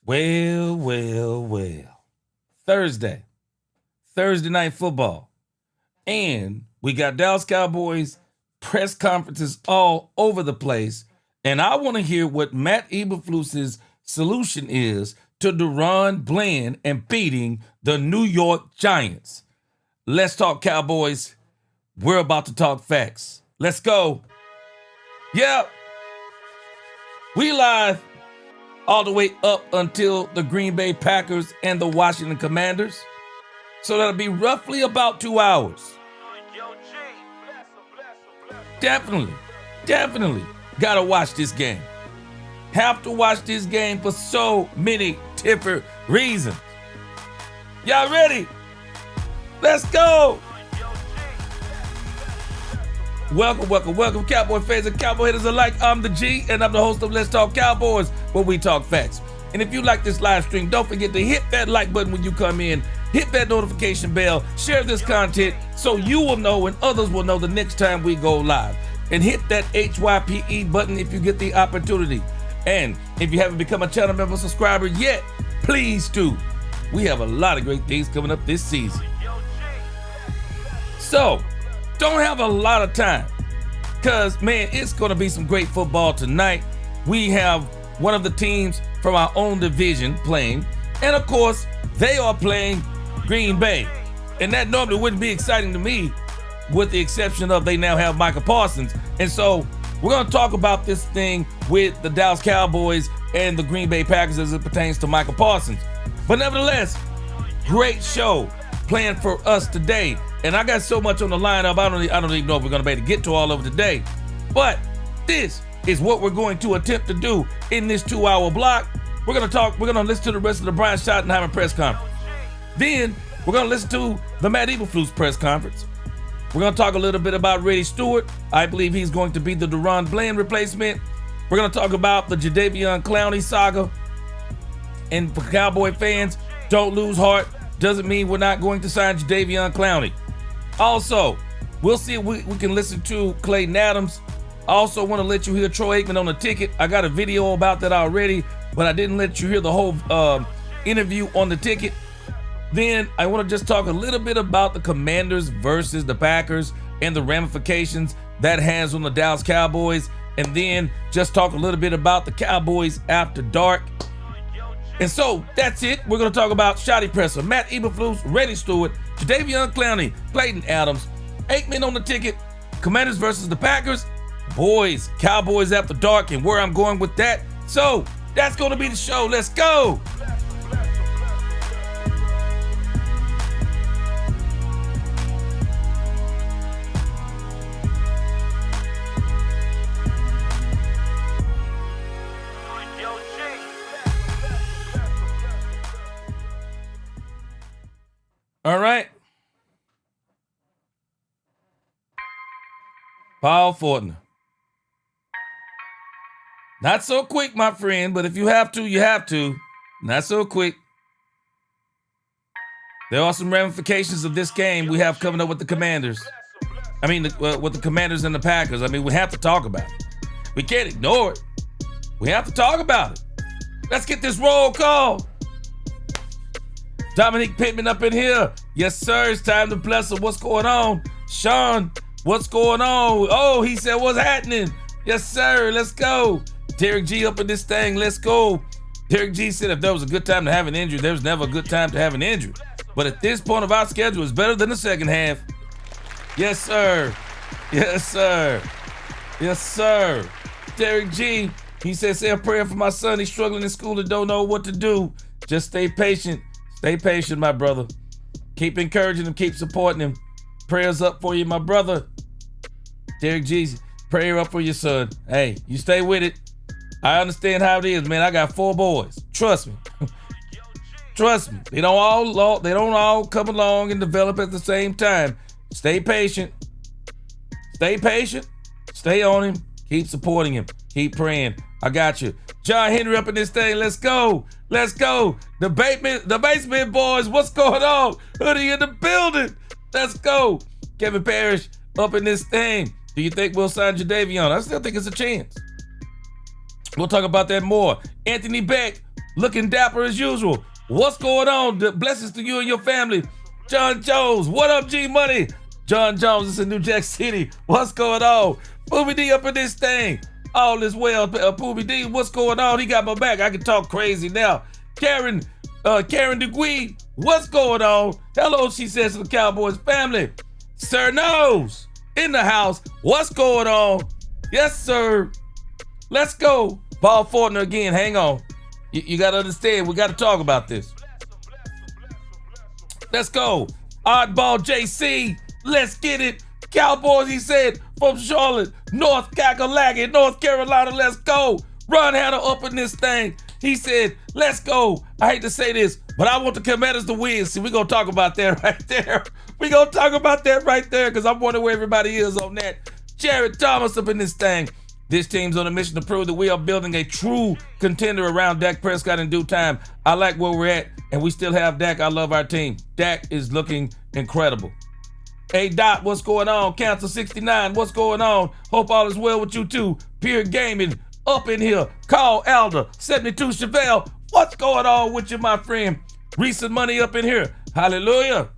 Well, well, well. Thursday night football. And we got Dallas Cowboys press conferences all over the place. And I want to hear what Matt Eberflus's solution is to Daron Bland and beating the New York Giants. Let's talk Cowboys. We're about to talk facts. Let's go. Yep. We live all the way up until the Green Bay Packers and the Washington Commanders. So that'll be roughly about 2 hours. Definitely gotta watch this game. Have to watch this game for so many different reasons. Y'all ready? Let's go. Welcome, Cowboy fans and Cowboy haters alike. I'm the G, and I'm the host of Let's Talk Cowboys, where we talk facts. And if you like this live stream, don't forget to hit that like button when you come in, hit that notification bell, share this content so you will know and others will know the next time we go live. And hit that HYPE button if you get the opportunity. And if you haven't become a channel member subscriber yet, please do. We have a lot of great things coming up this season. So, don't have a lot of time because, man, it's going to be some great football tonight. We have one of the teams from our own division playing. And, of course, they are playing Green Bay. And that normally wouldn't be exciting to me, with the exception of they now have Micah Parsons. And so we're going to talk about this thing with the Dallas Cowboys and the Green Bay Packers as it pertains to Micah Parsons. But nevertheless, great show planned for us today. And I got so much on the lineup, I don't even know if we're going to be able to get to all of it today. But this is what we're going to attempt to do in this 2-hour block. We're going to listen to the rest of the Brian Schottenheimer press conference. Then we're going to listen to the Matt Eberflus press conference. We're going to talk a little bit about Reddy Stewart. I believe he's going to be the Daron Bland replacement. We're going to talk about the Jadeveon Clowney saga. And for Cowboy fans, don't lose heart. Doesn't mean we're not going to sign Jadeveon Clowney. Also, we'll see if we can listen to Clayton Adams. I also want to let you hear Troy Aikman on the ticket. I got a video about that already, but I didn't let you hear the whole interview on the ticket. Then I want to just talk a little bit about the Commanders versus the Packers and the ramifications that has on the Dallas Cowboys. And then just talk a little bit about the Cowboys after dark. And so that's it. We're going to talk about Shotty Presser, Matt Eberflus, Reddy Stewart, Jadeveon Clowney, Clayton Adams, Aikman on the ticket, Commanders versus the Packers, boys, Cowboys after dark, and where I'm going with that. So that's going to be the show. Let's go. All right. Paul Fortner. Not so quick, my friend, but if you have to, you have to. Not so quick. There are some ramifications of this game we have coming up with the Commanders. With the Commanders and the Packers. We have to talk about it. We can't ignore it. We have to talk about it. Let's get this roll call. Dominique Pittman up in here. Yes, sir. It's time to bless him. What's going on? Sean, what's going on? Oh, he said, what's happening? Yes, sir. Let's go. Derek G up in this thing. Let's go. Derek G said if there was a good time to have an injury, there's never a good time to have an injury. But at this point of our schedule, it's better than the second half. Yes, sir. Yes, sir. Yes, sir. Derek G, he said, say a prayer for my son. He's struggling in school and don't know what to do. Just stay patient. Stay patient, my brother. Keep encouraging him. Keep supporting him. Prayers up for you, my brother. Derek G, prayer up for your son. Hey, you stay with it. I understand how it is, man. I got 4 boys. Trust me. Trust me. They don't all come along and develop at the same time. Stay patient. Stay patient. Stay on him. Keep supporting him. Keep praying. I got you. John Henry up in this thing. Let's go. Let's go. The basement boys. What's going on? Hoodie in the building. Let's go. Kevin Parrish up in this thing. Do you think we'll sign Jadeveon? I still think it's a chance. We'll talk about that more. Anthony Beck. looking dapper as usual. What's going on? Blessings to you and your family. John Jones, what up, G Money? John Jones is in New Jack City. What's going on? Poobie D up in this thing. All is well. Poobie D, what's going on? He got my back. I can talk crazy now. Karen DeGuy, what's going on? Hello, she says to the Cowboys family. Sir Knows in the house. What's going on? Yes, sir. Let's go. Paul Fortner again. Hang on. You got to understand. We got to talk about this. Let's go. Oddball JC. Let's get it. Cowboys, he said, from Charlotte, North Kakalaki, North Carolina. Let's go. Ron Hanna up in this thing. He said, let's go. I hate to say this, but I want the Commanders to win. See, we're going to talk about that right there. We're going to talk about that right there because I'm wondering where everybody is on that. Jared Thomas up in this thing. This team's on a mission to prove that we are building a true contender around Dak Prescott in due time. I like where we're at, and we still have Dak. I love our team. Dak is looking incredible. Hey, Dot, what's going on? Council 69, what's going on? Hope all is well with you too. Pure Gaming up in here. Carl Alder, 72 Chevelle, what's going on with you, my friend? Recent Money up in here. Hallelujah.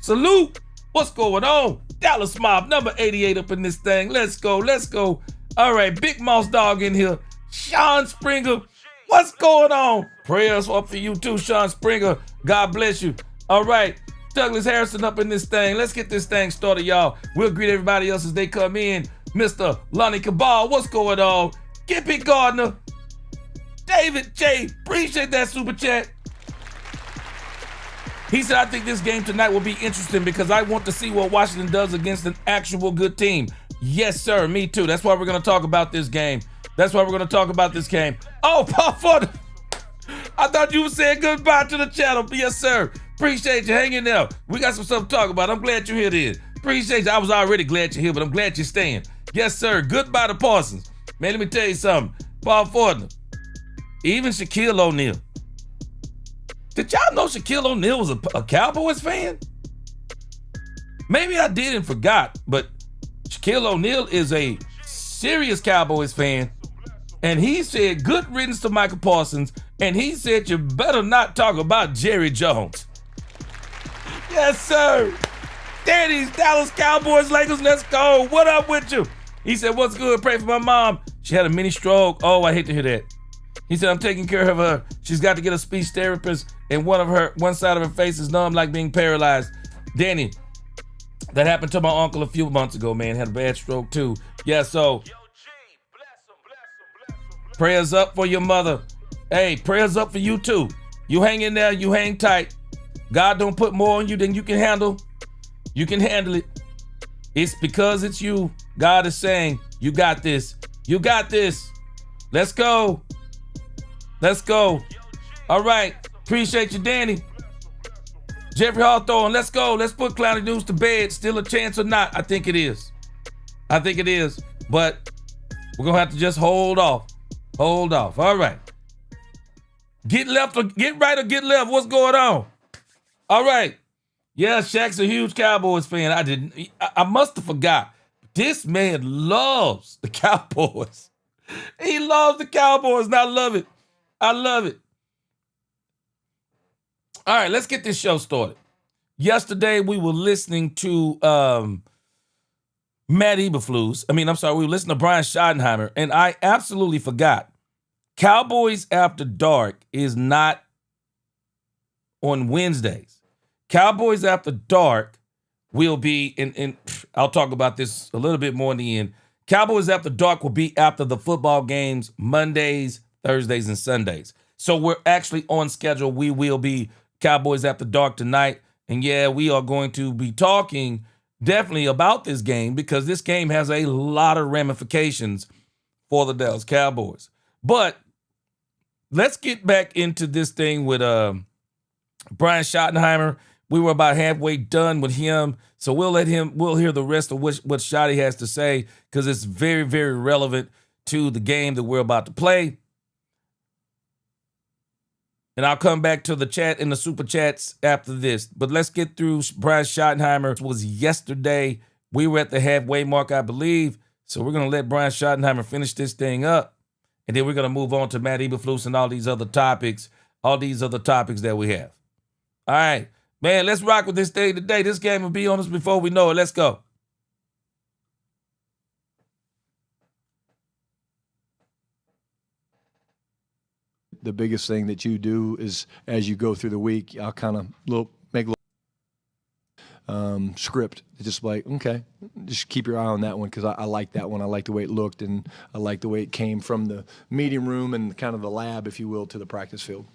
Salute. What's going on? Dallas Mob, number 88 up in this thing. Let's go, let's go. All right, Big Mouse Dog in here. Sean Springer, what's going on? Prayers up for you too, Sean Springer. God bless you. All right, Douglas Harrison up in this thing. Let's get this thing started, y'all. We'll greet everybody else as they come in. Mr. Lonnie Cabal, what's going on? Gippy Gardner. David J, appreciate that super chat. He said, I think this game tonight will be interesting because I want to see what Washington does against an actual good team. Yes, sir, me too. That's why we're going to talk about this game. That's why we're going to talk about this game. Oh, Paul Ford, I thought you were saying goodbye to the channel. Yes, sir. Appreciate you hanging there. We got some stuff to talk about. I'm glad you're here then. Appreciate you. I was already glad you're here, but I'm glad you're staying. Yes, sir. Goodbye to Parsons. Man, let me tell you something. Paul Fordner, even Shaquille O'Neal. Did y'all know Shaquille O'Neal was a Cowboys fan? Maybe I did and forgot, but Shaquille O'Neal is a serious Cowboys fan. And he said, good riddance to Michael Parsons. And he said, you better not talk about Jerry Jones. Yes, sir. Daddy's Dallas Cowboys, Lakers, let's go. What up with you? He said, what's good? Pray for my mom. She had a mini stroke. Oh, I hate to hear that. He said, I'm taking care of her. She's got to get a speech therapist, and one side of her face is numb like being paralyzed. Danny, that happened to my uncle a few months ago, man. Had a bad stroke too. Yeah, so prayers up for your mother. Hey, prayers up for you too. You hang in there, you hang tight. God don't put more on you than you can handle. You can handle it. It's because it's you. God is saying, you got this. You got this. Let's go. Let's go. All right. Appreciate you, Danny. Jeffrey Hawthorne, let's go. Let's put Clowny News to bed. Still a chance or not? I think it is. I think it is. But we're going to have to just hold off. Hold off. All right. Get left or get right or get left. What's going on? All right. Yeah, Shaq's a huge Cowboys fan. I must have forgot. This man loves the Cowboys. He loves the Cowboys, and I love it. I love it. All right, let's get this show started. Yesterday, we were listening to Matt Eberflus. We were listening to Brian Schottenheimer, and I absolutely forgot. Cowboys After Dark is not on Wednesdays. Cowboys After Dark will be, and I'll talk about this a little bit more in the end. Cowboys After Dark will be after the football games, Mondays, Thursdays, and Sundays. So we're actually on schedule. We will be Cowboys After Dark tonight. And yeah, we are going to be talking definitely about this game because this game has a lot of ramifications for the Dallas Cowboys. But let's get back into this thing with Brian Schottenheimer. We were about halfway done with him. So we'll hear the rest of what Shotty has to say because it's very, very relevant to the game that we're about to play. And I'll come back to the chat and the super chats after this. But let's get through Brian Schottenheimer. It was yesterday. We were at the halfway mark, I believe. So we're going to let Brian Schottenheimer finish this thing up. and then we're going to move on to Matt Eberflus and all these other topics that we have. All right, man, let's rock with this thing today. This game will be on us before we know it. Let's go. The biggest thing that you do is as you go through the week, I'll kind of make a little script. Just like, okay, just keep your eye on that one because I like that one. I like the way it looked, and I like the way it came from the meeting room and kind of the lab, if you will, to the practice field.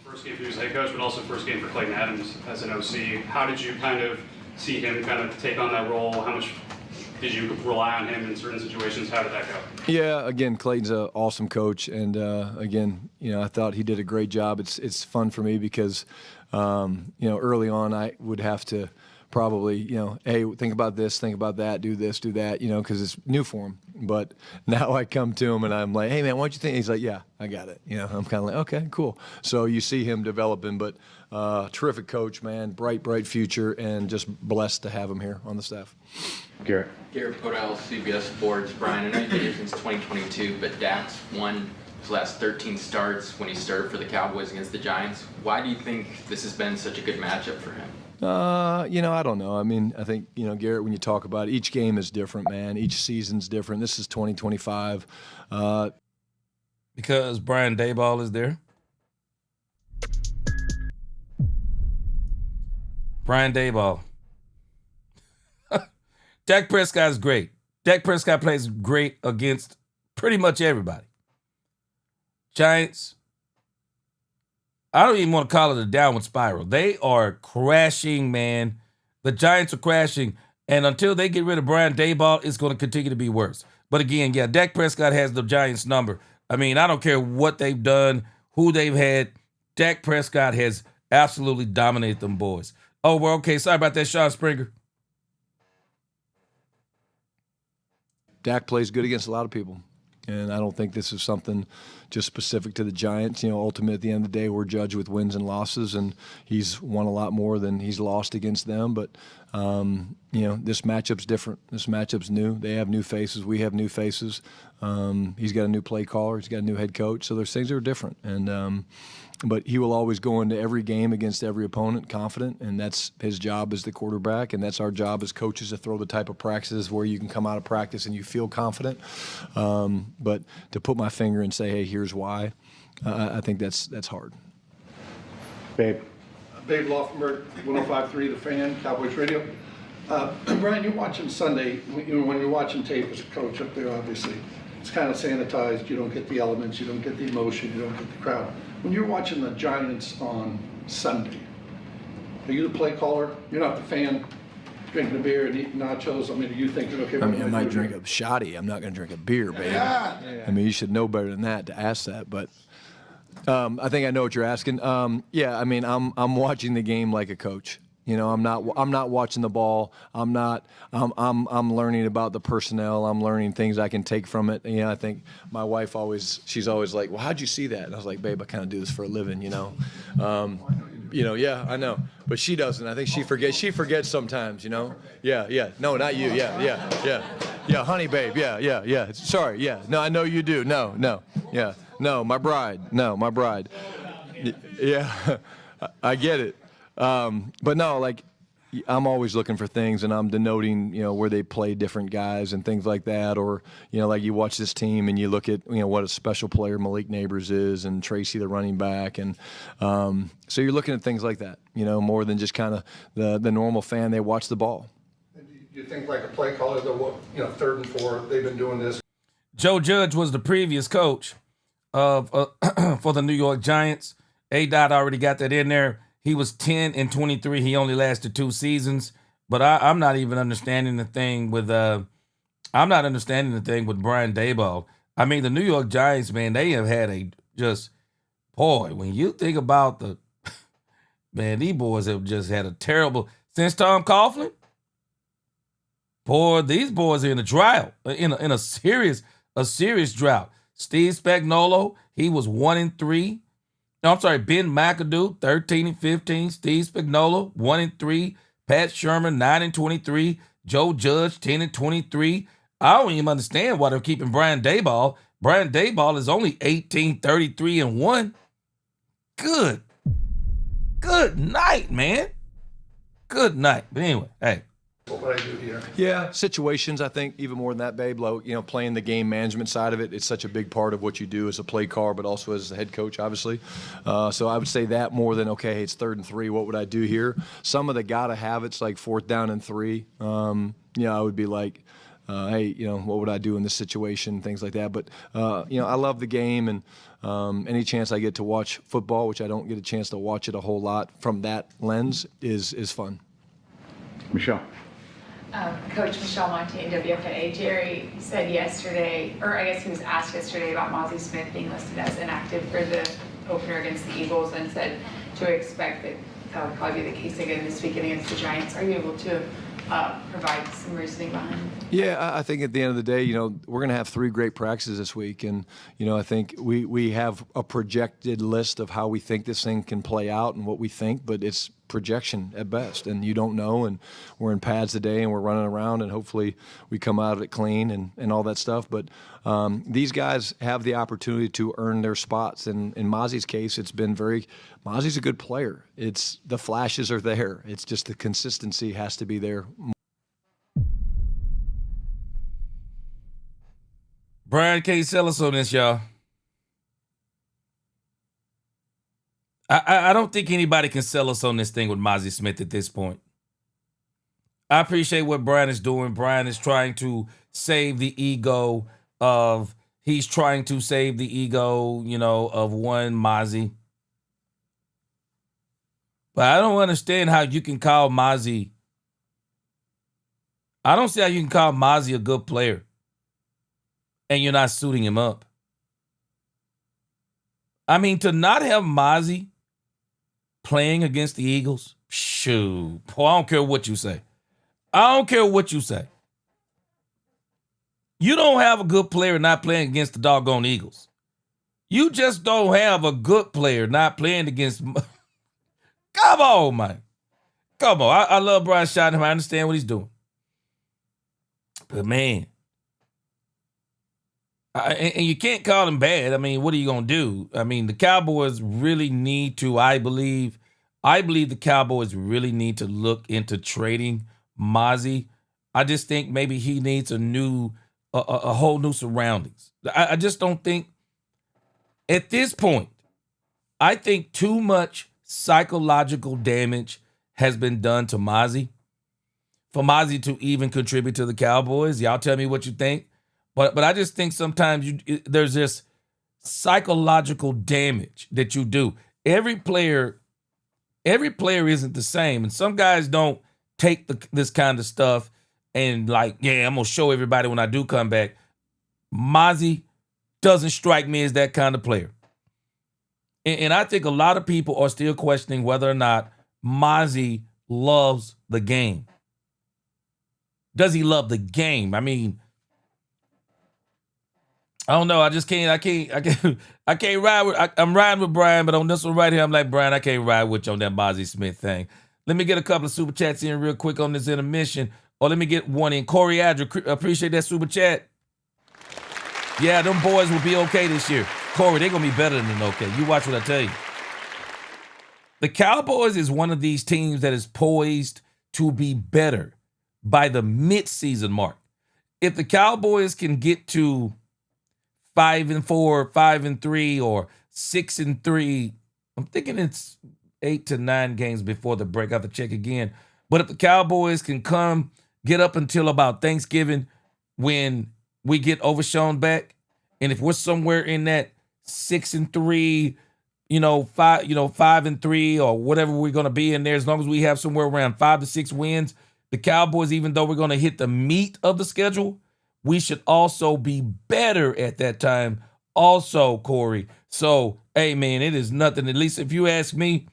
First game for you as head coach, but also first game for Clayton Adams as an OC. How did you kind of see him kind of take on that role? How much did you rely on him in certain situations? How did that go? Yeah, again, Clayton's an awesome coach, and again, I thought he did a great job. It's fun for me because, early on I would have to probably, hey, think about this, think about that, do this, do that, because it's new for him. But now I come to him and I'm like, hey, man, what do you think? He's like, yeah, I got it. I'm kind of like, okay, cool. So you see him developing, but terrific coach, man, bright future, and just blessed to have him here on the staff. Garrett Podell, CBS Sports. Brian, I know you've been here since 2022, but Dak's won his last 13 starts when he started for the Cowboys against the Giants. Why do you think this has been such a good matchup for him? I don't know. I mean, I think, Garrett, when you talk about it, each game is different, man. Each season's different. This is 2025. Because Brian Daboll is there. Brian Daboll. Dak Prescott is great. Dak Prescott plays great against pretty much everybody. Giants, I don't even want to call it a downward spiral. They are crashing, man. The Giants are crashing. And until they get rid of Brian Daboll, it's going to continue to be worse. But again, yeah, Dak Prescott has the Giants' number. I mean, I don't care what they've done, who they've had. Dak Prescott has absolutely dominated them boys. Oh, well, okay. Sorry about that, Sean Springer. Dak plays good against a lot of people. And I don't think this is something just specific to the Giants. Ultimately, at the end of the day, we're judged with wins and losses, and he's won a lot more than he's lost against them. But, this matchup's different. This matchup's new. They have new faces. We have new faces. He's got a new play caller. He's got a new head coach. So there's things that are different. And but he will always go into every game against every opponent confident, and that's his job as the quarterback, and that's our job as coaches to throw the type of practices where you can come out of practice and you feel confident. But to put my finger and say, hey, here's why, I think that's hard. Babe Laufenberg, 105.3 The Fan, Cowboys Radio. Brian, you're watching Sunday. When you're watching tape as a coach up there, obviously, it's kind of sanitized. You don't get the elements, you don't get the emotion, you don't get the crowd. When you're watching the Giants on Sunday, are you the play caller? You're not the fan drinking a beer and eating nachos? I mean, are you thinking, okay, I mean, I might drink a shoddy. I'm not going to drink a beer, baby. Yeah. I mean, you should know better than that to ask that. But I think I know what you're asking. Yeah, I mean, I'm watching the game like a coach. I'm not watching the ball. I'm learning about the personnel. I'm learning things I can take from it. I think my wife she's always like, well, how'd you see that? And I was like, babe, I kind of do this for a living, yeah, I know. But she doesn't. I think she forgets. She forgets sometimes, Yeah. No, not you. Yeah, honey, babe. Yeah. Sorry. Yeah. No, I know you do. No. Yeah. No, my bride. No, my bride. Yeah. I get it. But no, like I'm always looking for things, and I'm denoting, where they play different guys and things like that. Or, like you watch this team and you look at, what a special player Malik Neighbors is and Tracy, the running back. And so you're looking at things like that, more than just kind of the normal fan. They watch the ball. You think like a play caller, they're, 3rd and 4, they've been doing this. Joe Judge was the previous coach of for the New York Giants. A-Dot already got that in there. He was 10-23. He only lasted 2 seasons. But I'm not even understanding the thing with Brian Daboll. I mean, the New York Giants, man, they have had when you think about man, these boys have just had a terrible since Tom Coughlin. Boy, these boys are in a drought, in a serious drought. Steve Spagnuolo, he was 1-3. No, I'm sorry, Ben McAdoo, 13-15. Steve Spagnuolo, 1-3. Pat Sherman, 9-23. Joe Judge, 10-23. I don't even understand why they're keeping Brian Daboll Brian Daboll is only 18-33-1. Good night, man. Good night. But anyway, hey. What would I do here? Yeah, situations, I think, even more than that, babe. Like, playing the game management side of it, it's such a big part of what you do as a play caller, but also as a head coach, obviously. So I would say that more than, okay, hey, it's 3rd and 3, what would I do here? Some of the gotta have it's like 4th down and 3. I would be like, hey, what would I do in this situation, things like that. But, I love the game, and any chance I get to watch football, which I don't get a chance to watch it a whole lot from that lens, is fun. Michelle. Coach Michelle Montagne, WFNA. Jerry said yesterday, or I guess he was asked yesterday about Mazi Smith being listed as inactive for the opener against the Eagles, and said to expect that would probably be the case again this weekend against the Giants. Are you able to provide some reasoning behind it? Yeah, I think at the end of the day, we're going to have 3 great practices this week. And, I think we have a projected list of how we think this thing can play out and what we think, but it's projection at best. And you don't know. And we're in pads today and we're running around and hopefully we come out of it clean and all that stuff. But these guys have the opportunity to earn their spots. And in Mazi's case, it's been Mazi's a good player. It's the flashes are there. It's just the consistency has to be there. Brian can't sell us on this, y'all. I don't think anybody can sell us on this thing with Mazi Smith at this point. I appreciate what Brian is doing. Brian is trying to save the ego of one Mazi. But I don't understand how you can call Mazi. I don't see how you can call Mazi a good player and you're not suiting him up. I mean, to not have Mazi playing against the Eagles, shoot. Boy, I don't care what you say. I don't care what you say. You don't have a good player not playing against the doggone Eagles. You just don't have a good player not playing against... Come on, man. Come on. I love Brian Schottenheimer. I understand what he's doing. But, man, and you can't call him bad. I mean, what are you going to do? I mean, the Cowboys really need to, I believe the Cowboys really need to look into trading Mazi. I just think maybe he needs a whole new surroundings. I just don't think, at this point, I think too much psychological damage has been done to Mazi for Mazi to even contribute to the Cowboys. Y'all tell me what you think. But I just think sometimes there's this psychological damage that you do. Every player isn't the same. And some guys don't take this kind of stuff and like, yeah, I'm going to show everybody when I do come back. Mazi doesn't strike me as that kind of player. And I think a lot of people are still questioning whether or not Mazi loves the game. Does he love the game? I mean, I don't know. I can't ride with. I'm riding with Brian, but on this one right here, I'm like, Brian, I can't ride with you on that Mazi Smith thing. Let me get a couple of super chats in real quick on this intermission, or let me get one in. Corey Adra, appreciate that super chat. Yeah, them boys will be okay this year. Corey, they're gonna be better than okay. You watch what I tell you. The Cowboys is one of these teams that is poised to be better by the mid-season mark. If the Cowboys can get to 5-4, 5-3, or 6-3. I'm thinking it's 8 to 9 games before the break. I have to check again. But if the Cowboys can get up until about Thanksgiving when we get Overshown back, and if we're somewhere in that 6-3, 5-3, or whatever we're going to be in there, as long as we have somewhere around 5 to 6 wins, the Cowboys, even though we're going to hit the meat of the schedule, we should also be better at that time also, Corey. So, hey, man, it is nothing. At least if you ask me,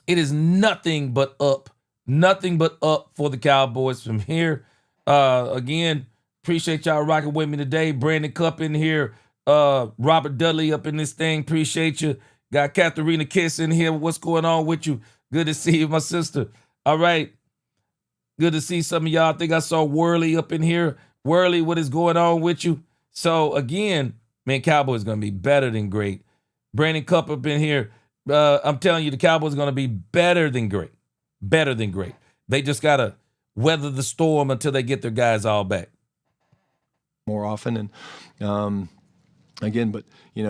it is nothing but up. Nothing but up for the Cowboys from here. Again, appreciate y'all rocking with me today. Brandon Cup in here. Robert Dudley up in this thing. Appreciate you. Got Katharina Kiss in here. What's going on with you? Good to see you, my sister. All right. Good to see some of y'all. I think I saw Worley up in here. Worley, what is going on with you? So, again, man, Cowboys going to be better than great. Brandon Cup up in here. I'm telling you, the Cowboys are going to be better than great. Better than great. They just got to weather the storm until they get their guys all back. More often. And again, but,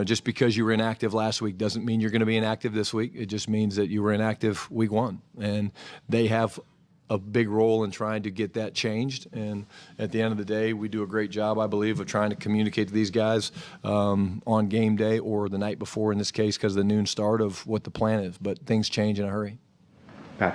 just because you were inactive last week doesn't mean you're going to be inactive this week. It just means that you were inactive week 1. And they have a big role in trying to get that changed. And at the end of the day, we do a great job, I believe, of trying to communicate to these guys on game day or the night before, in this case, because of the noon start, of what the plan is. But things change in a hurry. Pat.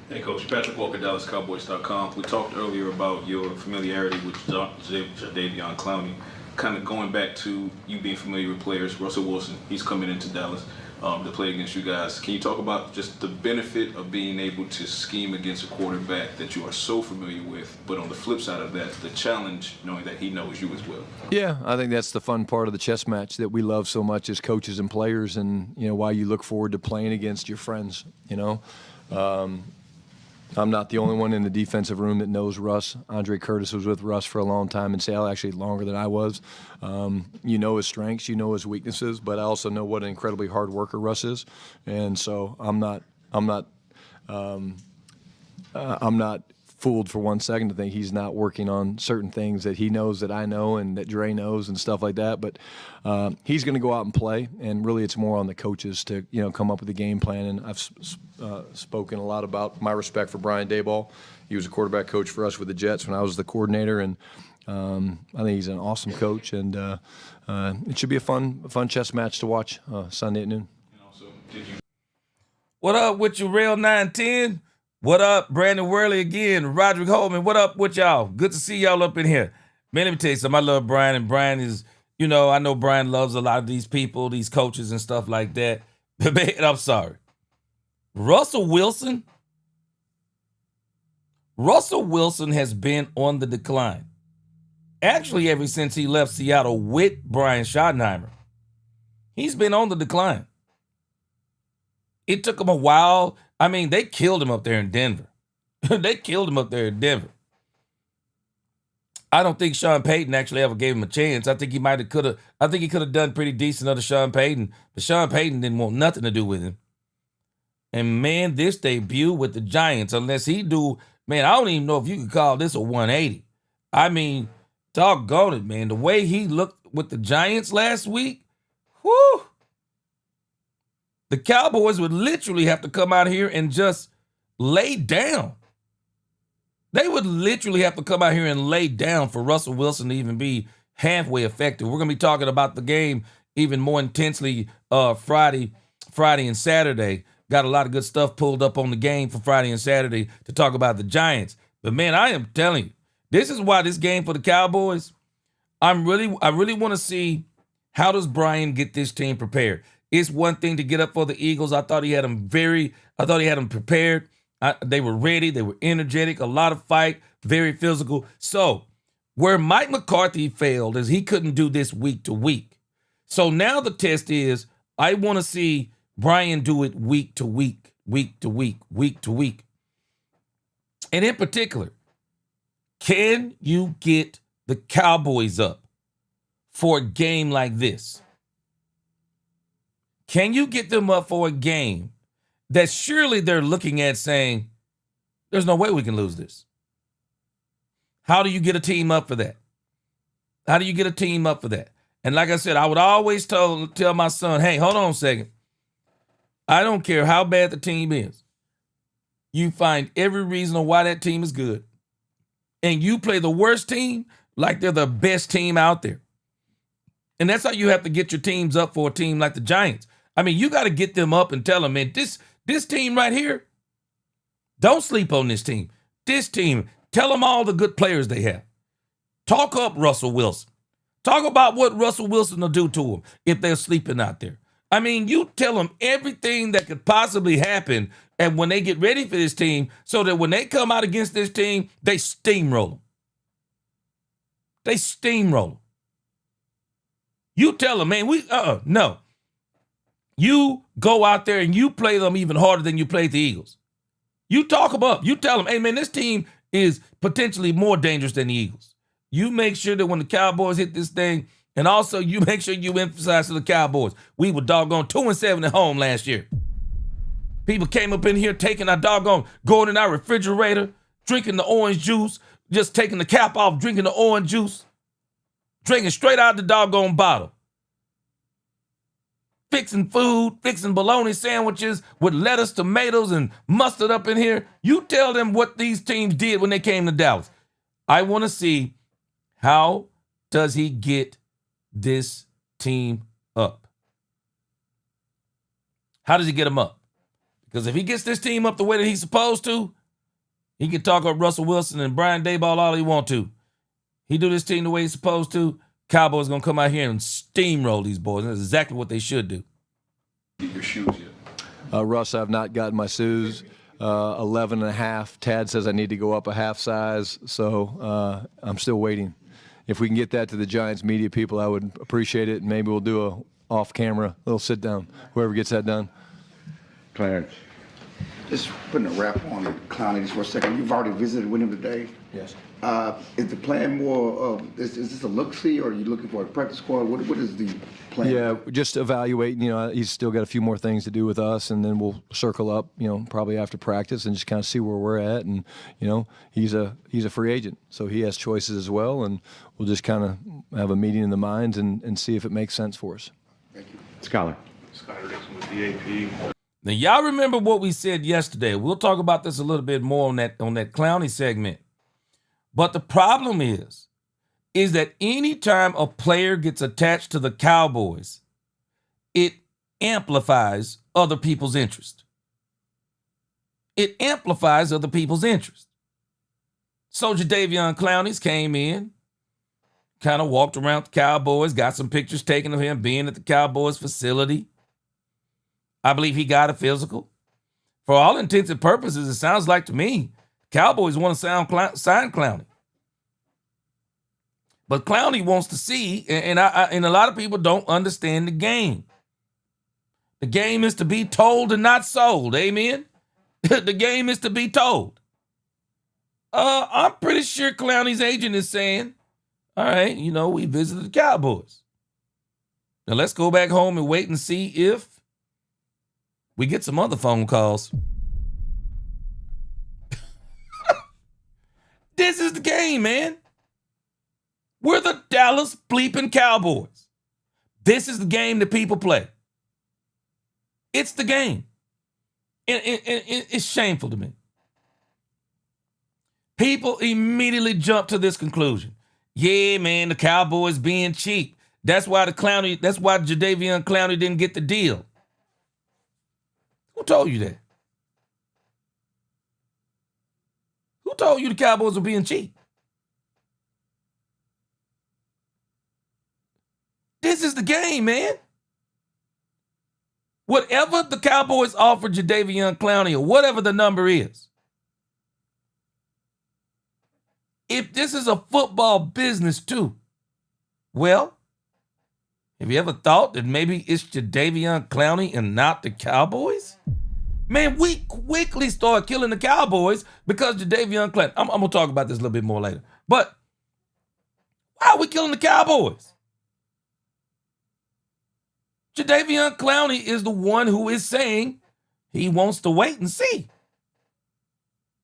Hey, Coach. Patrick Walker, DallasCowboys.com. We talked earlier about your familiarity with Jadeveon Clowney. Kind of going back to you being familiar with players. Russell Wilson, he's coming into Dallas to play against you guys. Can you talk about just the benefit of being able to scheme against a quarterback that you are so familiar with, but on the flip side of that, the challenge knowing that he knows you as well? Yeah, I think that's the fun part of the chess match that we love so much as coaches and players, and why you look forward to playing against your friends. I'm not the only one in the defensive room that knows Russ. Andre Curtis was with Russ for a long time in Seattle, actually longer than I was. His strengths, his weaknesses, but I also know what an incredibly hard worker Russ is, and so I'm not fooled for 1 second to think he's not working on certain things that he knows that I know and that Dre knows and stuff like that. But he's going to go out and play, and really it's more on the coaches to come up with a game plan. And I've spoken a lot about my respect for Brian Daboll. He was a quarterback coach for us with the Jets when I was the coordinator, and I think he's an awesome coach. And it should be a fun chess match to watch Sunday at noon. What up with you, Real 910? What up, Brandon Worley again, Roderick Holman? What up with y'all? Good to see y'all up in here. Man, let me tell you something. I love Brian, and Brian is, I know Brian loves a lot of these people, these coaches and stuff like that. But man, I'm sorry. Russell Wilson has been on the decline. Actually, ever since he left Seattle with Brian Schottenheimer, he's been on the decline. It took him a while. I mean, they killed him up there in Denver. I don't think Sean Payton actually ever gave him a chance. I think he could have done pretty decent under Sean Payton, but Sean Payton didn't want nothing to do with him. And man, this debut with the Giants, unless he do, man, I don't even know if you could call this a 180. I mean, doggone it, man. The way he looked with the Giants last week, whoo. The Cowboys would literally have to come out here and just lay down. They would literally have to come out here and lay down for Russell Wilson to even be halfway effective. We're going to be talking about the game even more intensely Friday and Saturday. Got a lot of good stuff pulled up on the game for Friday and Saturday to talk about the Giants. But, man, I am telling you, this is why this game for the Cowboys, I really want to see how does Brian get this team prepared. It's one thing to get up for the Eagles. I thought he had them prepared. They were ready. They were energetic, a lot of fight, very physical. So where Mike McCarthy failed is he couldn't do this week to week. So now the test is I want to see Brian do it week to week, week to week, week to week. And in particular, can you get the Cowboys up for a game like this? Can you get them up for a game that surely they're looking at saying, there's no way we can lose this? How do you get a team up for that? How do you get a team up for that? And like I said, I would always tell my son, hey, hold on a second. I don't care how bad the team is. You find every reason why that team is good. And you play the worst team like they're the best team out there. And that's how you have to get your teams up for a team like the Giants. I mean, you got to get them up and tell them, man, this team right here, don't sleep on this team. This team, tell them all the good players they have. Talk up Russell Wilson. Talk about what Russell Wilson will do to them if they're sleeping out there. I mean, you tell them everything that could possibly happen, and when they get ready for this team, so that when they come out against this team, they steamroll them. They steamroll them. You tell them, man, no. You go out there and you play them even harder than you played the Eagles. You talk them up. You tell them, hey, man, this team is potentially more dangerous than the Eagles. You make sure that when the Cowboys hit this thing, and also you make sure you emphasize to the Cowboys, we were doggone 2-7 at home last year. People came up in here taking our doggone, going in our refrigerator, drinking the orange juice, just taking the cap off, drinking the orange juice, drinking straight out the doggone bottle. Fixing food, fixing bologna sandwiches with lettuce, tomatoes, and mustard up in here. You tell them what these teams did when they came to Dallas. I want to see, how does he get this team up? How does he get them up? Because if he gets this team up the way that he's supposed to, he can talk up Russell Wilson and Brian Daboll all he want to. He do this team the way he's supposed to, Cowboys going to come out here and steamroll these boys. That's exactly what they should do. Get your shoes yet? Russ, I've not gotten my shoes. 11 and a half. Tad says I need to go up a half size, so I'm still waiting. If we can get that to the Giants media people, I would appreciate it, and maybe we'll do a off-camera little sit-down, whoever gets that done. Clarence. Just putting a wrap on Clowney just for a second. You've already visited with him today. Yes. Is the plan more of, is this a look-see, or are you looking for a practice squad? What is the plan? Yeah, just evaluating. You know, he's still got a few more things to do with us, and then we'll circle up, you know, probably after practice and just kind of see where we're at. And, you know, he's a free agent, so he has choices as well, and we'll just kind of have a meeting in the minds and see if it makes sense for us. Thank you. Scholar. Skyler Dixon with the AP. Now, y'all remember what we said yesterday. We'll talk about this a little bit more on that Clowney segment. But the problem is that anytime a player gets attached to the Cowboys, it amplifies other people's interest. It amplifies other people's interest. So Jadeveon Clowney's came in, kind of walked around the Cowboys, got some pictures taken of him being at the Cowboys facility. I believe he got a physical. For all intents and purposes, it sounds like to me, Cowboys want to sign Clowney. But Clowney wants to see, and a lot of people don't understand the game. The game is to be told and not sold. Amen? The game is to be told. I'm pretty sure Clowney's agent is saying, all right, you know, we visited the Cowboys. Now let's go back home and wait and see if we get some other phone calls. This is the game, man. We're the Dallas bleeping Cowboys. This is the game that people play. It's the game. And it's shameful to me. People immediately jump to this conclusion. Yeah, man, the Cowboys being cheap. That's why Jadeveon Clowney didn't get the deal. Who told you that? Who told you the Cowboys were being cheap? This is the game, man. Whatever the Cowboys offered Jadeveon Clowney or whatever the number is, if this is a football business too, well, have you ever thought that maybe it's Jadeveon Clowney and not the Cowboys? Man, we quickly started killing the Cowboys because Jadeveon Clowney. I'm going to talk about this a little bit more later. But why are we killing the Cowboys? Jadeveon Clowney is the one who is saying he wants to wait and see.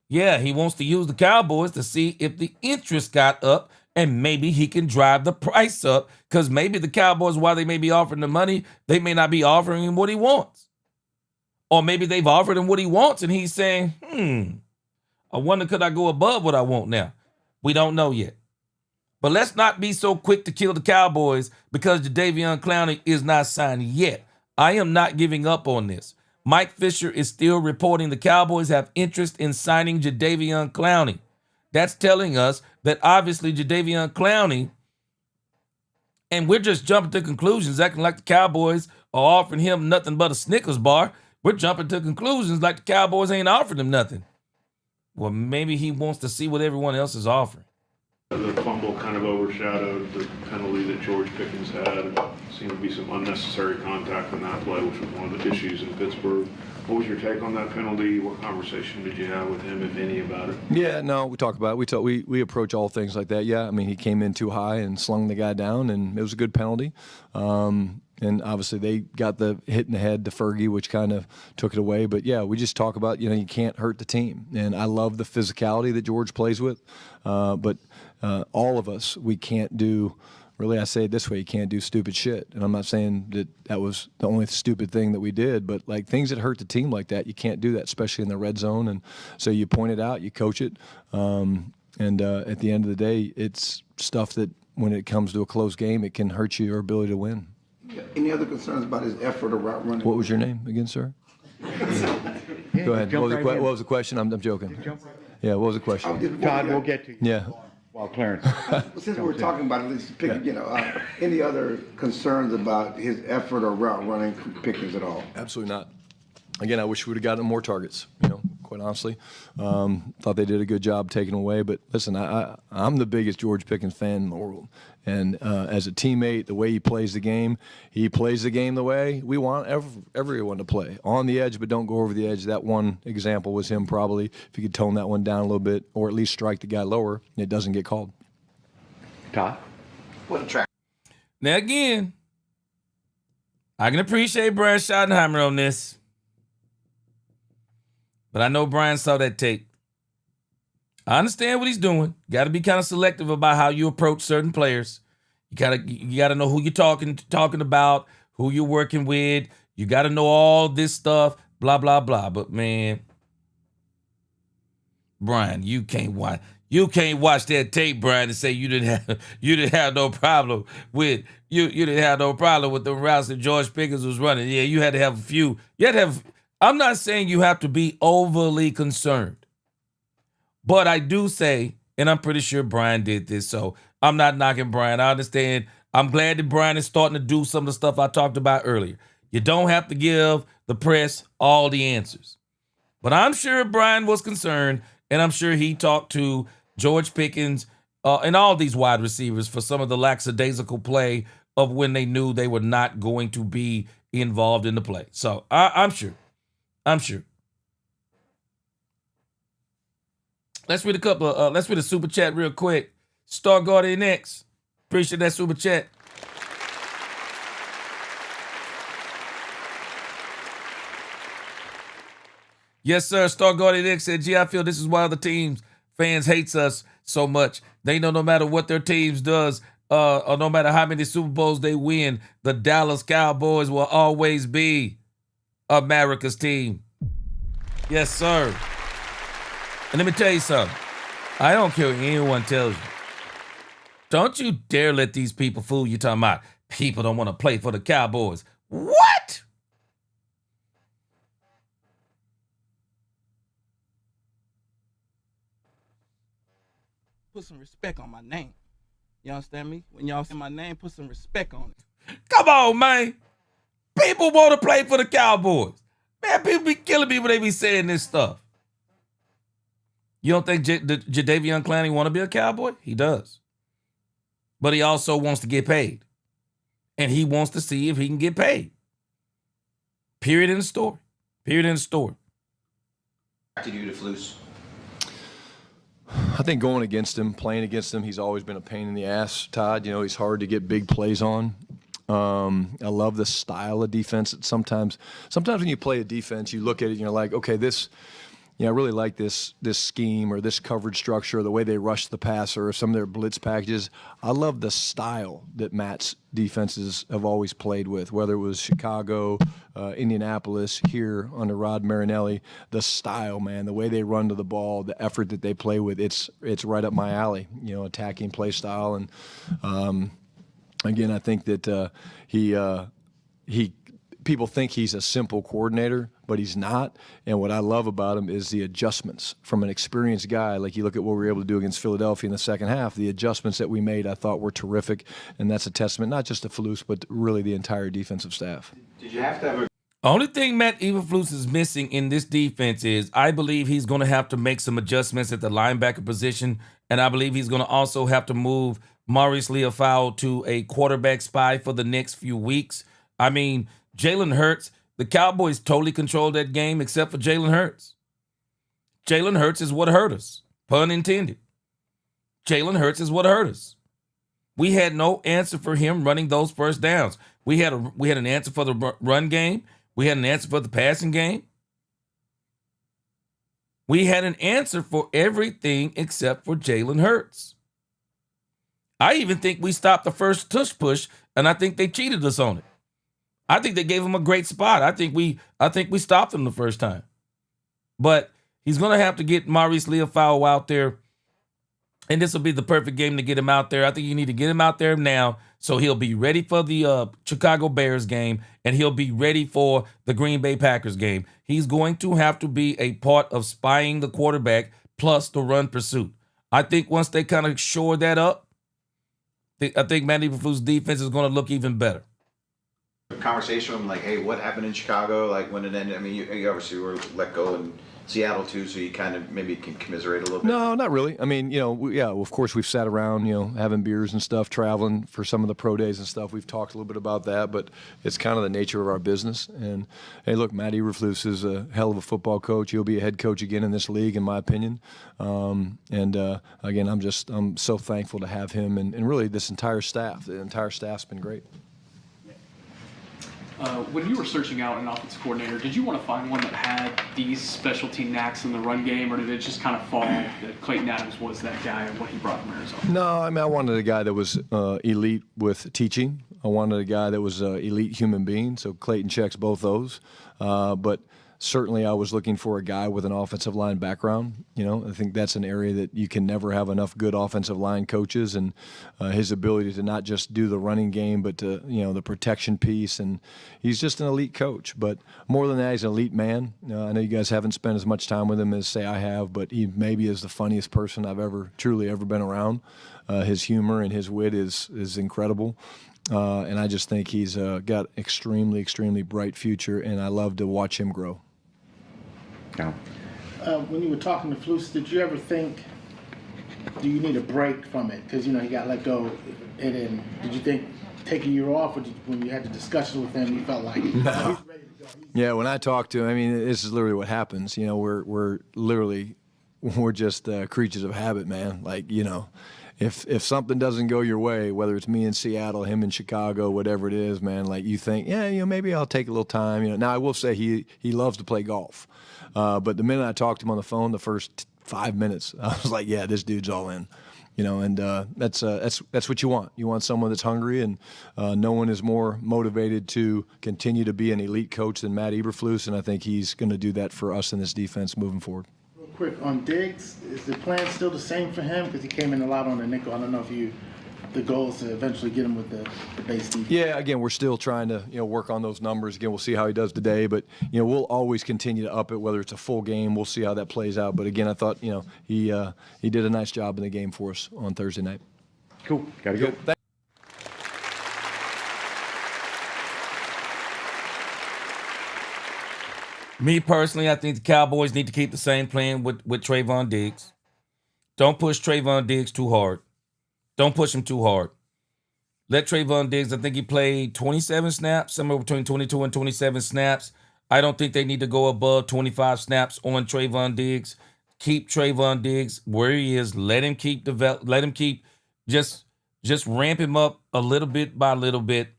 Yeah, he wants to use the Cowboys to see if the interest got up and maybe he can drive the price up because maybe the Cowboys, while they may be offering the money, they may not be offering him what he wants. Or maybe they've offered him what he wants and he's saying, I wonder could I go above what I want now? We don't know yet. But let's not be so quick to kill the Cowboys because Jadeveon Clowney is not signed yet. I am not giving up on this. Mike Fisher is still reporting the Cowboys have interest in signing Jadeveon Clowney. That's telling us that obviously Jadeveon Clowney, and we're just jumping to conclusions, acting like the Cowboys are offering him nothing but a Snickers bar. We're jumping to conclusions like the Cowboys ain't offering him nothing. Well, maybe he wants to see what everyone else is offering. The fumble kind of overshadowed the penalty that George Pickens had. seemed to be some unnecessary contact in that play, which was one of the issues in Pittsburgh. What was your take on that penalty? What conversation did you have with him, if any, about it? Yeah, no, we talk about it. We approach all things like that. Yeah, I mean, he came in too high and slung the guy down, and it was a good penalty. And obviously they got the hit in the head to Fergie, which kind of took it away. But, yeah, we just talk about, you can't hurt the team. And I love the physicality that George plays with. But all of us, we can't do – really, I say it this way, you can't do stupid shit. And I'm not saying that was the only stupid thing that we did, but, like, things that hurt the team like that, you can't do that, especially in the red zone. And so you point it out, you coach it. And at the end of the day, it's stuff that when it comes to a close game, it can hurt your ability to win. Any other concerns about his effort or route running? What was your name again, sir? Go ahead. What was the question? I'm joking. Yeah, what was the question? Todd, we'll get to you. Yeah. While Clarence. Since we're talking about it, let's pick, any other concerns about his effort or route running from Pickens at all? Absolutely not. Again, I wish we would have gotten more targets, quite honestly. Thought they did a good job taking away. But listen, I'm the biggest George Pickens fan in the world. And as a teammate, the way he plays the game the way we want everyone to play. On the edge, but don't go over the edge. That one example was him probably. If you could tone that one down a little bit, or at least strike the guy lower, it doesn't get called. Todd? What a track. Now, again, I can appreciate Brian Schottenheimer on this. But I know Brian saw that tape. I understand what he's doing. Got to be kind of selective about how you approach certain players. You gotta know who you're talking about, who you're working with. You got to know all this stuff, blah, blah, blah. But, man, Brian, you can't watch that tape, Brian, and say you didn't have no problem with you didn't have no problem with the routes that George Pickens was running. Yeah, you had to have a few. You had to have. I'm not saying you have to be overly concerned, but I do say, and I'm pretty sure Brian did this, so I'm not knocking Brian. I understand. I'm glad that Brian is starting to do some of the stuff I talked about earlier. You don't have to give the press all the answers. But I'm sure Brian was concerned, and I'm sure he talked to George Pickens and all these wide receivers for some of the lackadaisical play of when they knew they were not going to be involved in the play. So I'm sure. Let's read a super chat real quick. Star Guardian X. Appreciate that super chat. Yes, sir. Star Guardian X said, I feel this is why the team's fans hates us so much. They know no matter what their teams does, or no matter how many Super Bowls they win, the Dallas Cowboys will always be America's team. Yes, sir. And let me tell you something. I don't care what anyone tells you. Don't you dare let these people fool you talking about people don't want to play for the Cowboys. What? Put some respect on my name. You understand me? When y'all say my name, put some respect on it. Come on, man. People want to play for the Cowboys. Man, people be killing me when they be saying this stuff. You don't think Jadeveon Clowney want to be a Cowboy? He does. But he also wants to get paid. And he wants to see if he can get paid. Period in the story. Period in the story. To do to Flus. I think going against him, playing against him, he's always been a pain in the ass, Todd. He's hard to get big plays on. I love the style of defense that sometimes when you play a defense, you look at it and you're like, okay, I really like this scheme or this coverage structure or the way they rush the passer or some of their blitz packages. I love the style that Matt's defenses have always played with, whether it was Chicago, Indianapolis, here under Rod Marinelli. The style, man, the way they run to the ball, the effort that they play with, it's right up my alley, attacking play style. And again, I think that people think he's a simple coordinator, but he's not. And what I love about him is the adjustments from an experienced guy. Like you look at what we were able to do against Philadelphia in the second half, the adjustments that we made I thought were terrific. And that's a testament not just to Flus, but really the entire defensive staff. Did you have to have a Only thing Matt Eberflus is missing in this defense is I believe he's going to have to make some adjustments at the linebacker position, and I believe he's going to also have to move Maurice Leafau to a quarterback spy for the next few weeks. I mean, Jalen Hurts, the Cowboys totally controlled that game except for Jalen Hurts. Jalen Hurts is what hurt us, pun intended. Jalen Hurts is what hurt us. We had no answer for him running those first downs. We had an answer for the run game. We had an answer for the passing game. We had an answer for everything except for Jalen Hurts. I even think we stopped the first tush push, and I think they cheated us on it. I think they gave him a great spot. I think we stopped him the first time. But he's going to have to get Maurice Leafau out there, and this will be the perfect game to get him out there. I think you need to get him out there now so he'll be ready for the Chicago Bears game, and he'll be ready for the Green Bay Packers game. He's going to have to be a part of spying the quarterback plus the run pursuit. I think once they kind of shore that up, I think Matt Eberflus' defense is going to look even better. Conversation with him, like, hey, what happened in Chicago? Like, when it ended? I mean, you obviously were let go in Seattle too, so you kind of maybe can commiserate a little bit. No, not really. I mean, of course we've sat around, having beers and stuff, traveling for some of the pro days and stuff. We've talked a little bit about that, but it's kind of the nature of our business. And hey, look, Matt Eberflus is a hell of a football coach. He'll be a head coach again in this league, in my opinion. Again, I'm so thankful to have him and really this entire staff. The entire staff's been great. When you were searching out an offensive coordinator, did you want to find one that had these specialty knacks in the run game, or did it just kind of fall that Clayton Adams was that guy and what he brought from Arizona? No, I mean, I wanted a guy that was elite with teaching. I wanted a guy that was an elite human being, so Clayton checks both those. But certainly I was looking for a guy with an offensive line background. I think that's an area that you can never have enough good offensive line coaches, and his ability to not just do the running game, but to, the protection piece. And he's just an elite coach. But more than that, he's an elite man. I know you guys haven't spent as much time with him as, say, I have, but he maybe is the funniest person I've truly ever been around. His humor and his wit is incredible. And I just think he's got extremely, extremely bright future, and I love to watch him grow. No. When you were talking to Flus, did you ever think, do you need a break from it? Because, he got let go. And then did you think take a year off, or when you had the discussion with him, you felt like he's ready to go? Yeah, when I talk to him, I mean, this is literally what happens. We're just creatures of habit, man. Like, if something doesn't go your way, whether it's me in Seattle, him in Chicago, whatever it is, man, like you think, maybe I'll take a little time. Now I will say he loves to play golf. But the minute I talked to him on the phone, the first 5 minutes, I was like, yeah, this dude's all in. And that's what you want. You want someone that's hungry, and no one is more motivated to continue to be an elite coach than Matt Eberflus, and I think he's going to do that for us in this defense moving forward. Real quick, on Diggs, is the plan still the same for him? Because he came in a lot on the nickel. I don't know if the goal is to eventually get him with the base defense. Yeah, again, we're still trying to work on those numbers. Again, we'll see how he does today, but we'll always continue to up it, whether it's a full game. We'll see how that plays out. But again, I thought he did a nice job in the game for us on Thursday night. Cool. Gotta go. Me personally, I think the Cowboys need to keep the same plan with Trayvon Diggs. Don't push Trayvon Diggs too hard. Don't push him too hard. Let Trayvon Diggs, I think he played 27 snaps, somewhere between 22 and 27 snaps. I don't think they need to go above 25 snaps on Trayvon Diggs. Keep Trayvon Diggs where he is. Let him keep just ramp him up a little bit by little bit.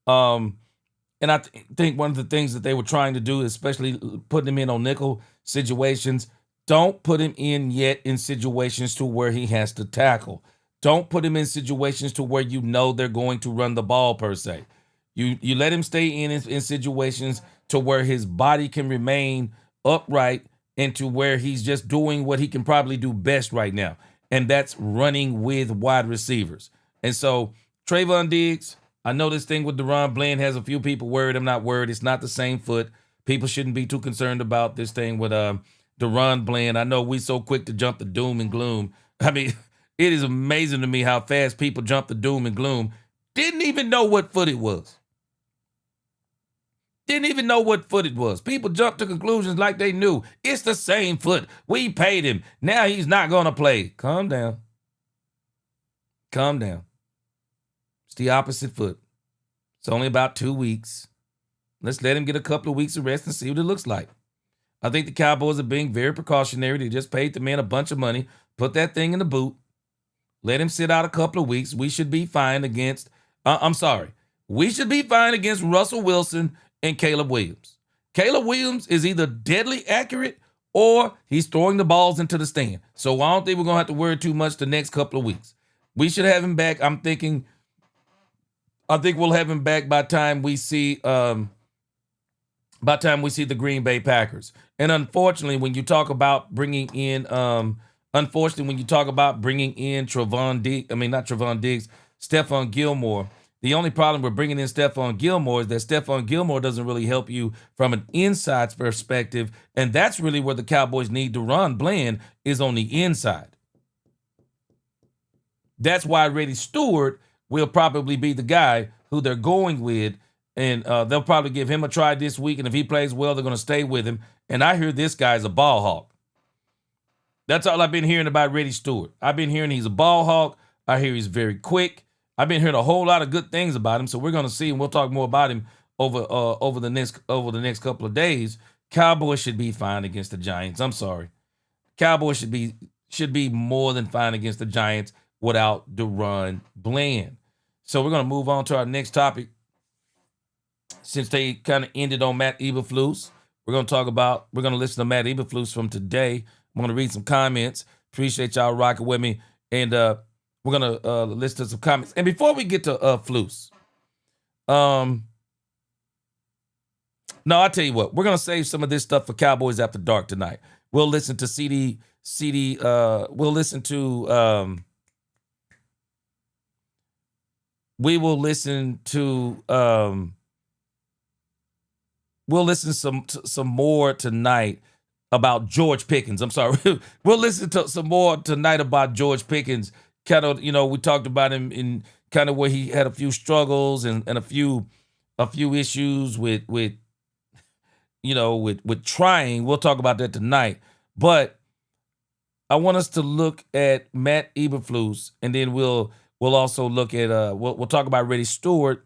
And I think one of the things that they were trying to do, especially putting him in on nickel situations, don't put him in yet in situations to where he has to tackle. Don't put him in situations to where they're going to run the ball per se. You let him stay in situations to where his body can remain upright and to where he's just doing what he can probably do best right now, and that's running with wide receivers. And so Trayvon Diggs, I know this thing with Daron Bland has a few people worried. I'm not worried. It's not the same foot. People shouldn't be too concerned about this thing with Daron Bland. I know we so quick to jump the doom and gloom. I mean, it is amazing to me how fast people jump the doom and gloom. Didn't even know what foot it was. Didn't even know what foot it was. People jump to conclusions like they knew. It's the same foot. We paid him. Now he's not going to play. Calm down. Calm down. It's the opposite foot. It's only about 2 weeks. Let's let him get a couple of weeks of rest and see what it looks like. I think the Cowboys are being very precautionary. They just paid the man a bunch of money, put that thing in the boot, let him sit out a couple of weeks. We should be fine against, we should be fine against Russell Wilson and Caleb Williams. Caleb Williams is either deadly accurate or he's throwing the balls into the stand. So I don't think we're going to have to worry too much the next couple of weeks. We should have him back. I think we'll have him back by time we see the Green Bay Packers. And unfortunately, when you talk about bringing in Stephon Gilmore, the only problem with bringing in Stephon Gilmore is that Stephon Gilmore doesn't really help you from an inside perspective, and that's really where the Cowboys need to run blend is on the inside. That's why Reddy Stewart will probably be the guy who they're going with, and they'll probably give him a try this week, and if he plays well, they're going to stay with him. And I hear this guy's a ball hawk. That's all I've been hearing about Reddy Stewart. I've been hearing he's a ball hawk. I hear he's very quick. I've been hearing a whole lot of good things about him, so we're going to see, and we'll talk more about him over the next couple of days. Cowboys should be fine against the Giants. I'm sorry. Cowboys should be more than fine against the Giants without Daron Bland. So we're going to move on to our next topic. Since they kind of ended on Matt Eberflus, we're going to listen to Matt Eberflus from today. I'm going to read some comments. Appreciate y'all rocking with me. And we're going to listen to some comments. And before we get to Flus, no, I'll tell you what. We're going to save some of this stuff for Cowboys After Dark tonight. We'll listen to we'll listen some more tonight about George Pickens. I'm sorry. We'll listen to some more tonight about George Pickens. Kind of, we talked about him in kind of where he had a few struggles and a few issues with trying. We'll talk about that tonight. But I want us to look at Matt Eberflus, and then we'll also look at we'll talk about Reddy Stewart.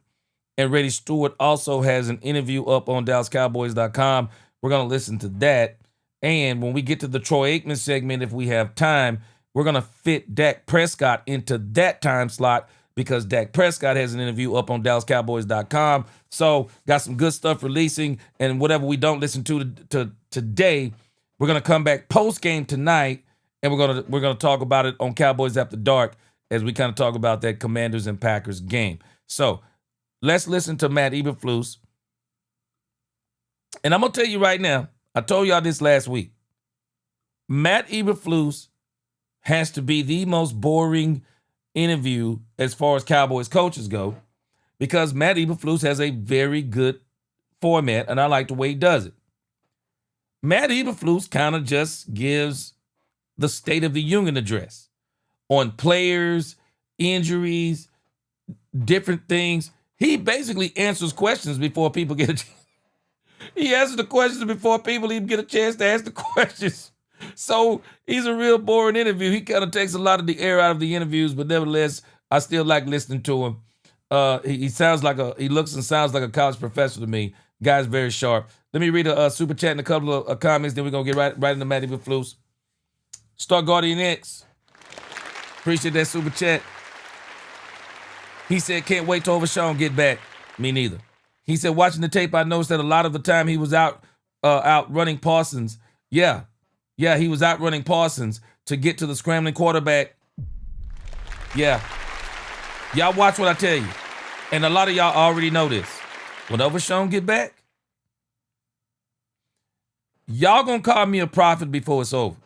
And Reddy Stewart also has an interview up on DallasCowboys.com. We're going to listen to that. And when we get to the Troy Aikman segment, if we have time, we're going to fit Dak Prescott into that time slot because Dak Prescott has an interview up on DallasCowboys.com. So got some good stuff releasing. And whatever we don't listen to today, we're going to come back post-game tonight, and we're going to talk about it on Cowboys After Dark as we kind of talk about that Commanders and Packers game. So let's listen to Matt Eberflus. And I'm going to tell you right now, I told y'all this last week. Matt Eberflus has to be the most boring interview as far as Cowboys coaches go because Matt Eberflus has a very good format, and I like the way he does it. Matt Eberflus kind of just gives the State of the Union address on players, injuries, different things. He basically answers questions before people get a chance. He answers the questions before people even get a chance to ask the questions. So he's a real boring interview. He kind of takes a lot of the air out of the interviews, but nevertheless, I still like listening to him. He looks and sounds like a college professor to me. Guy's very sharp. Let me read a super chat and a couple of comments, then we're going to get right into Matt Eberflus. Star Guardian X. Appreciate that super chat. He said, can't wait till Overshawn get back. Me neither. He said, watching the tape, I noticed that a lot of the time he was out running Parsons. Yeah, he was out running Parsons to get to the scrambling quarterback. Yeah. Y'all watch what I tell you. And a lot of y'all already know this. When Overshawn get back, y'all gonna call me a prophet before it's over.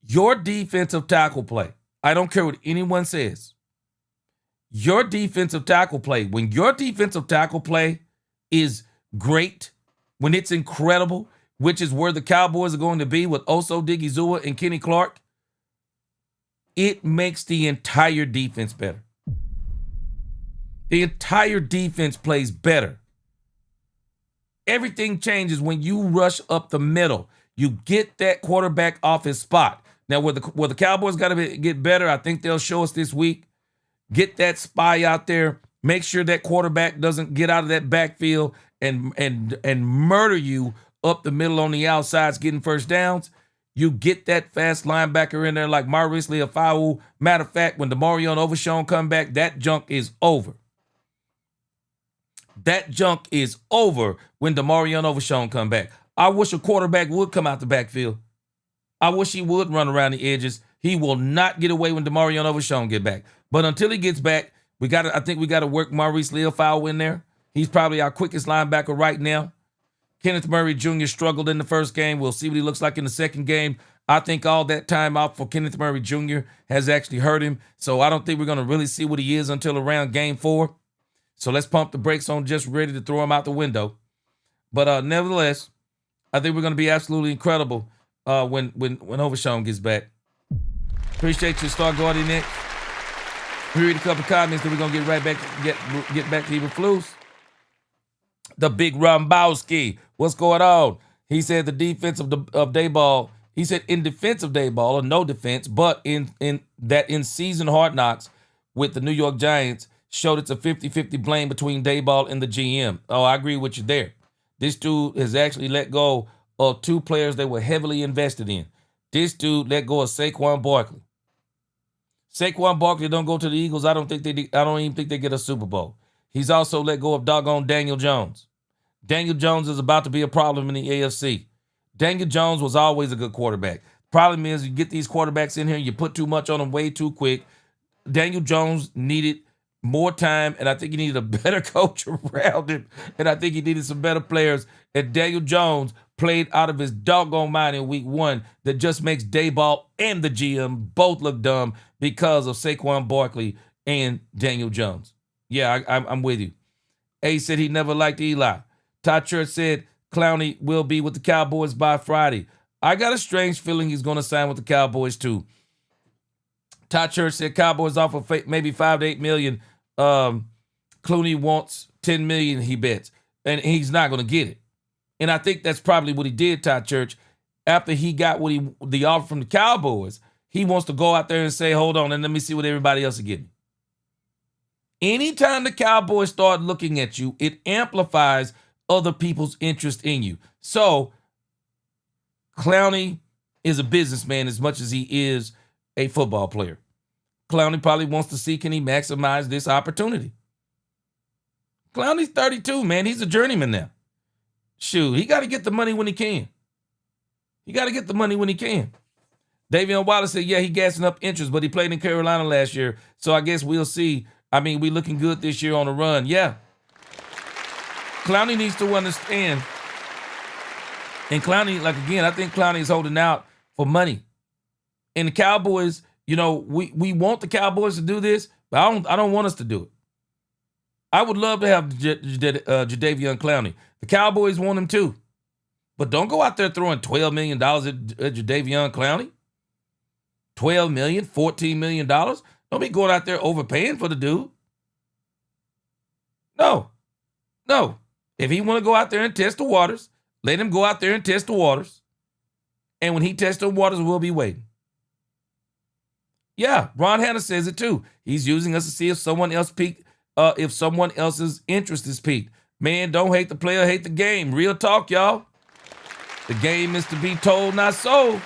Your defensive tackle play, I don't care what anyone says. Your defensive tackle play, when your defensive tackle play is great, when it's incredible, which is where the Cowboys are going to be with Oso Digizua and Kenny Clark, it makes the entire defense better. The entire defense plays better. Everything changes when you rush up the middle. You get that quarterback off his spot. Now, where the Cowboys got to get better, I think they'll show us this week, get that spy out there, make sure that quarterback doesn't get out of that backfield and murder you up the middle on the outsides getting first downs. You get that fast linebacker in there like Maurice Leafau. Matter of fact, when DeMario and Overshown come back, that junk is over. That junk is over when DeMario and Overshown come back. I wish a quarterback would come out the backfield. I wish he would run around the edges. He will not get away when DeMario and Overshown get back. But until he gets back, I think we got to work Maurice Leafau in there. He's probably our quickest linebacker right now. Kenneth Murray Jr. struggled in the first game. We'll see what he looks like in the second game. I think all that time out for Kenneth Murray Jr. has actually hurt him. So I don't think we're going to really see what he is until around game 4. So let's pump the brakes on just ready to throw him out the window. But nevertheless, I think we're going to be absolutely incredible when Overshown gets back. Appreciate you, Star Guardian Nick. We read a couple comments, then we're going to get right back get back to Eberflus. The big Rombowski. What's going on? He said the defense of Dayball. He said in defense of Dayball, or no defense, but in season Hard Knocks with the New York Giants showed it's a 50-50 blame between Dayball and the GM. Oh, I agree with you there. This dude has actually let go of 2 players they were heavily invested in. This dude let go of Saquon Barkley. Saquon Barkley don't go to the Eagles. I don't even think they get a Super Bowl. He's also let go of doggone Daniel Jones. Daniel Jones is about to be a problem in the AFC. Daniel Jones was always a good quarterback. Problem is you get these quarterbacks in here, you put too much on them way too quick. Daniel Jones needed more time, and I think he needed a better coach around him, and I think he needed some better players. And Daniel Jones played out of his doggone mind in week 1 that just makes Dayball and the GM both look dumb because of Saquon Barkley and Daniel Jones. Yeah, I'm with you. A said he never liked Eli. Todd Church said Clowney will be with the Cowboys by Friday. I got a strange feeling he's going to sign with the Cowboys too. Todd Church said Cowboys offer maybe $5 to $8 million. Clooney wants $10 million, he bets, and he's not going to get it. And I think that's probably what he did, Todd Church. After he got the offer from the Cowboys, he wants to go out there and say, hold on, and let me see what everybody else is getting. Anytime the Cowboys start looking at you, it amplifies other people's interest in you. So, Clowney is a businessman as much as he is a football player. Clowney probably wants to see, can he maximize this opportunity? Clowney's 32, man. He's a journeyman now. Shoot, he got to get the money when he can. Davion Wallace said, yeah, he gassing up interest, but he played in Carolina last year, so I guess we'll see. I mean, we looking good this year on the run. Yeah. Clowney needs to understand. And Clowney, like, again, I think Clowney is holding out for money. And the Cowboys, you know, we want the Cowboys to do this, but I don't want us to do it. I would love to have Jadeveon Clowney. The Cowboys want him too. But don't go out there throwing $12 million at Jadeveon Clowney. $12 million, $14 million. Don't be going out there overpaying for the dude. No. If he want to go out there and test the waters, let him go out there and test the waters. And when he tests the waters, we'll be waiting. Yeah, Ron Hanna says it too. He's using us to see if someone else peaked, if someone else's interest is peaked. Man, don't hate the player, hate the game. Real talk, y'all. The game is to be told, not sold.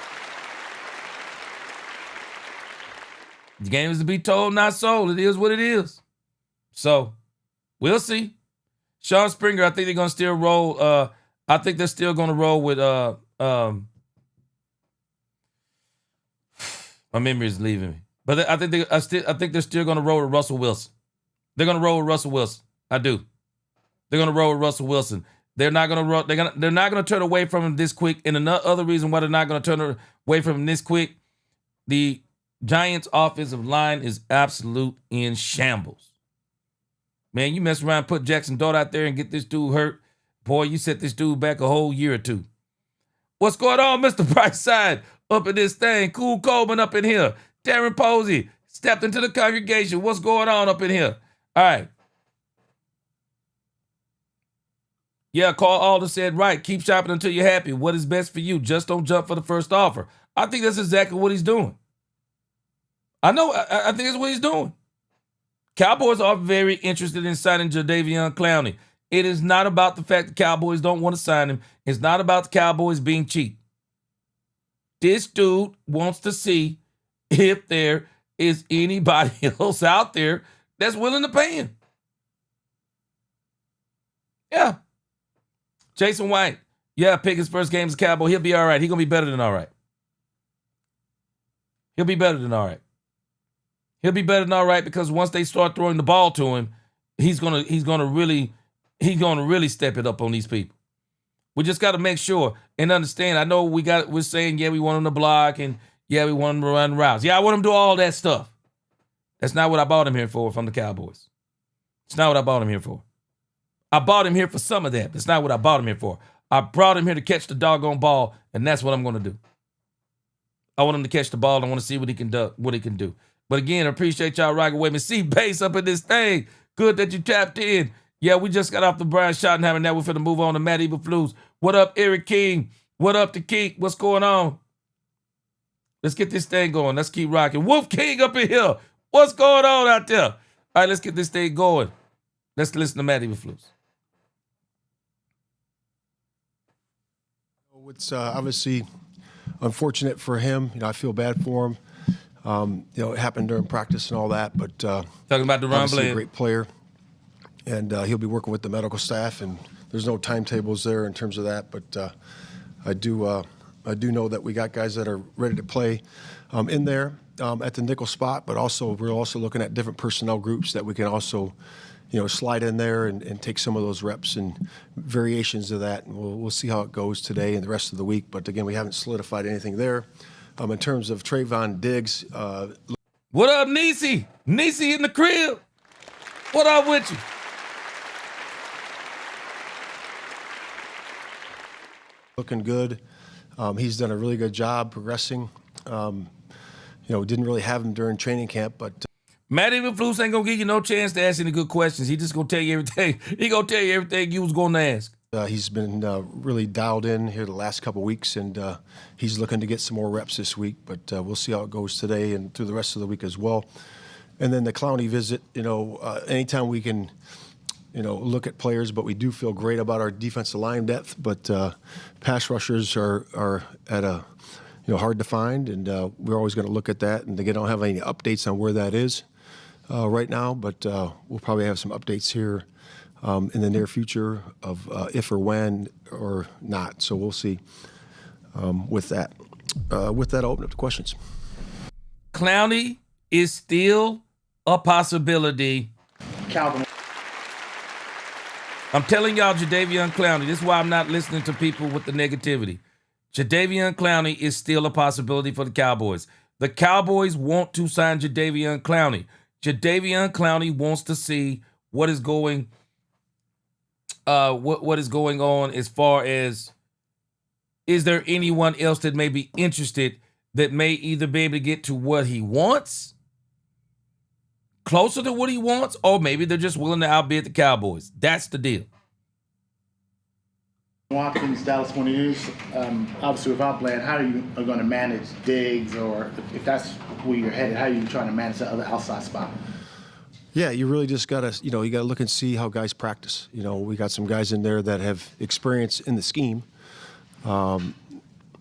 The game is to be told, not sold. It is what it is. So, we'll see. Sean Springer, I think they're going to still roll. I think they're still going to roll with, my memory is leaving me. But I think they're still going to roll with Russell Wilson. They're going to roll with Russell Wilson. I do. They're going to roll with Russell Wilson. They're not going to they're not going to turn away from him this quick. And another reason why they're not going to turn away from him this quick, the Giants' offensive line is absolute in shambles. Man, you mess around, put Jackson Dart out there and get this dude hurt. Boy, you set this dude back a whole year or two. What's going on, Mr. Brightside? Up in this thing. Cool Coleman up in here. Darren Posey stepped into the congregation. What's going on up in here? All right. Yeah, Carl Alder said, right, keep shopping until you're happy. What is best for you? Just don't jump for the first offer. I think that's exactly what he's doing. I know. I think that's what he's doing. Cowboys are very interested in signing Jadeveon Clowney. It is not about the fact the Cowboys don't want to sign him. It's not about the Cowboys being cheap. This dude wants to see if there is anybody else out there that's willing to pay him. Yeah. Jason White. Yeah, pick his first game as a Cowboy. He'll be all right. He's going to be better than all right. He'll be better than all right. He'll be better than all right because once they start throwing the ball to him, he's gonna really step it up on these people. We just got to make sure and understand. I know we're saying, yeah, we want him to block and yeah, we want him to run routes. Yeah, I want him to do all that stuff. That's not what I bought him here for from the Cowboys. It's not what I bought him here for. I bought him here for some of that. That's not what I bought him here for. I brought him here to catch the doggone ball, and that's what I'm going to do. I want him to catch the ball. I want to see what he can do. But again, I appreciate y'all rocking with me. See Bass up in this thing. Good that you tapped in. Yeah, we just got off the Brian Schottenheimer. Now we're finna move on to Matt Eberflus. What up, Eric King? What up, the Keek? What's going on? Let's get this thing going. Let's keep rocking. Wolf King up in here. What's going on out there? All right, let's get this thing going. Let's listen to Matt Eberflus. It's obviously unfortunate for him. I feel bad for him. It happened during practice and all that, but talking about Daron obviously a great player, and he'll be working with the medical staff. And there's no timetables there in terms of that, but I do know that we got guys that are ready to play in there at the nickel spot, but also we're also looking at different personnel groups that we can also slide in there and take some of those reps and variations of that. And we'll see how it goes today and the rest of the week. But again, we haven't solidified anything there. In terms of Trayvon Diggs. What up, Niecy? Niecy in the crib. What up with you? Looking good. He's done a really good job progressing. Didn't really have him during training camp, but Matt Eberflus ain't gonna give you no chance to ask any good questions. He just gonna tell you everything. He gonna tell you everything you was gonna ask. He's been really dialed in here the last couple of weeks, and he's looking to get some more reps this week. But we'll see how it goes today and through the rest of the week as well. And then the Clowney visit. Anytime we can, look at players, but we do feel great about our defensive line depth. But pass rushers are at a hard to find, and we're always going to look at that. And again, I don't have any updates on where that is right now, but we'll probably have some updates here in the near future of if or when or not. So we'll see with that. With that, I'll open up to questions. Clowney is still a possibility. Calvin. I'm telling y'all, Jadeveon Clowney, this is why I'm not listening to people with the negativity. Jadeveon Clowney is still a possibility for the Cowboys. The Cowboys want to sign Jadeveon Clowney. Jadeveon Clowney wants to see what is going what is going on as far as, is there anyone else that may be interested that may either be able to get to what he wants, closer to what he wants, or maybe they're just willing to outbid the Cowboys. That's the deal. Watkins, Dallas Morning News. Obviously, without Bland, how are you going to manage Diggs, or if that's where you're headed, how are you trying to manage that other outside spot? Yeah, you really just got to, you got to look and see how guys practice. We got some guys in there that have experience in the scheme, not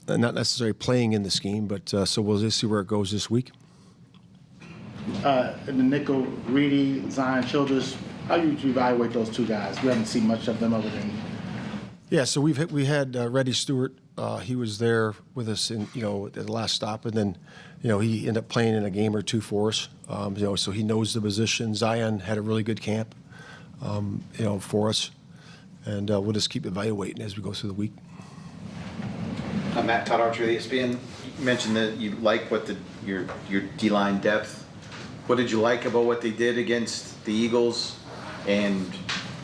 necessarily playing in the scheme, but so we'll just see where it goes this week. In the nickel, Reedy, Zion, Childress, how do you evaluate those two guys? We haven't seen much of them other than. Yeah, so we had Reddy Stewart. He was there with us in at the last stop, and then he ended up playing in a game or two for us. So he knows the position. Zion had a really good camp, for us, and we'll just keep evaluating as we go through the week. Matt Todd Archer, the ESPN. You mentioned that you like your D-line depth. What did you like about what they did against the Eagles? And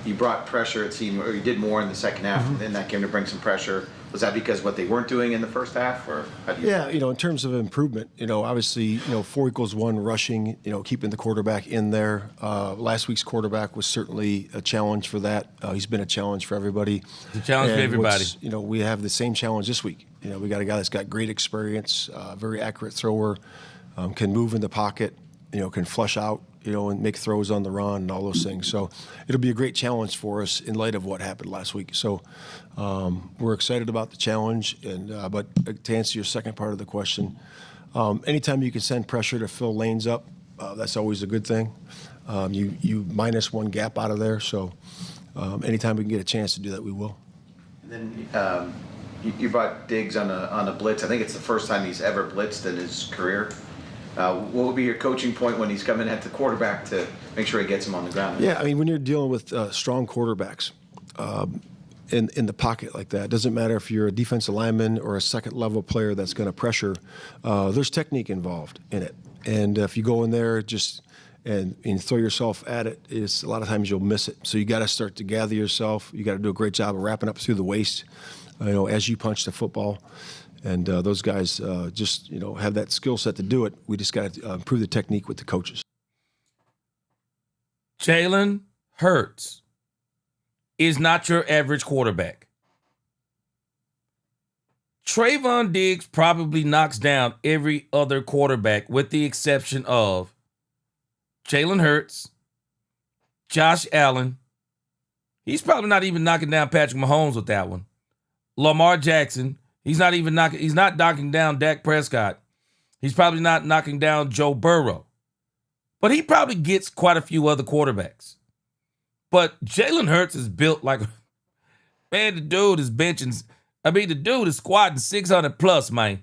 you brought pressure, it seemed, or you did more in the second half, and then that came to bring some pressure. Was that because of what they weren't doing in the first half, or how do you? Yeah, in terms of improvement, obviously, 4=1 rushing, keeping the quarterback in there. Last week's quarterback was certainly a challenge for that. He's been a challenge for everybody. It's a challenge for everybody. We have the same challenge this week. We got a guy that's got great experience, very accurate thrower, can move in the pocket, can flush out, and make throws on the run and all those things. So it'll be a great challenge for us in light of what happened last week. So we're excited about the challenge. But to answer your second part of the question, anytime you can send pressure to fill lanes up, that's always a good thing. You minus one gap out of there. So anytime we can get a chance to do that, we will. And then you brought Diggs on a blitz. I think it's the first time he's ever blitzed in his career. What will be your coaching point when he's coming at the quarterback to make sure he gets him on the ground? Yeah, I mean, when you're dealing with strong quarterbacks in the pocket like that, it doesn't matter if you're a defensive lineman or a second-level player that's going to pressure. There's technique involved in it. And if you go in there and throw yourself at it, a lot of times you'll miss it. So you got to start to gather yourself. You got to do a great job of wrapping up through the waist, as you punch the football. And those guys just have that skill set to do it. We just got to improve the technique with the coaches. Jalen Hurts is not your average quarterback. Trayvon Diggs probably knocks down every other quarterback with the exception of Jalen Hurts, Josh Allen. He's probably not even knocking down Patrick Mahomes with that one. Lamar Jackson. He's not knocking down Dak Prescott. He's probably not knocking down Joe Burrow. But he probably gets quite a few other quarterbacks. But Jalen Hurts is built like, man, the dude is the dude is squatting 600 plus, man.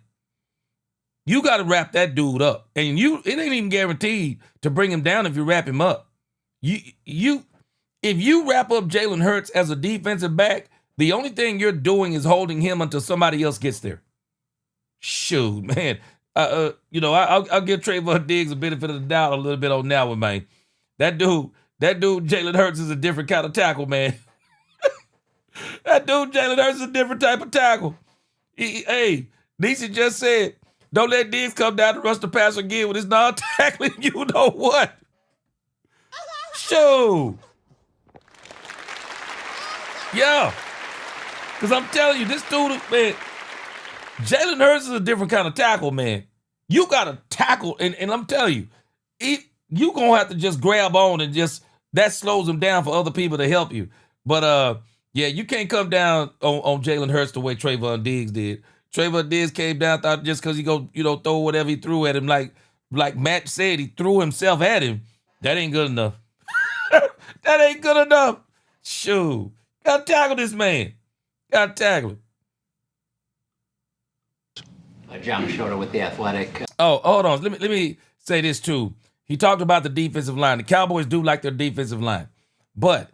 You got to wrap that dude up. And it ain't even guaranteed to bring him down if you wrap him up. If you wrap up Jalen Hurts as a defensive back, the only thing you're doing is holding him until somebody else gets there. Shoot, man. I'll give Trayvon Diggs a benefit of the doubt a little bit on that one, man. That dude, Jalen Hurts is a different kind of tackle, man. That dude, Jalen Hurts, is a different type of tackle. Niecy just said, don't let Diggs come down to rush the passer again with his non-tackling. You know what? Shoot. Yeah. Because I'm telling you, this dude, man, Jalen Hurts is a different kind of tackle, man. You got to tackle, and I'm telling you, you going to have to just grab on and that slows him down for other people to help you. But, you can't come down on Jalen Hurts the way Trayvon Diggs did. Trayvon Diggs came down, thought just because he go, throw whatever he threw at him, like Matt said, he threw himself at him. That ain't good enough. That ain't good enough. Shoot. Got to tackle this man. Got to tackle him. John Schottenheimer with The Athletic. Oh, hold on. Let me say this too. He talked about the defensive line. The Cowboys do like their defensive line. But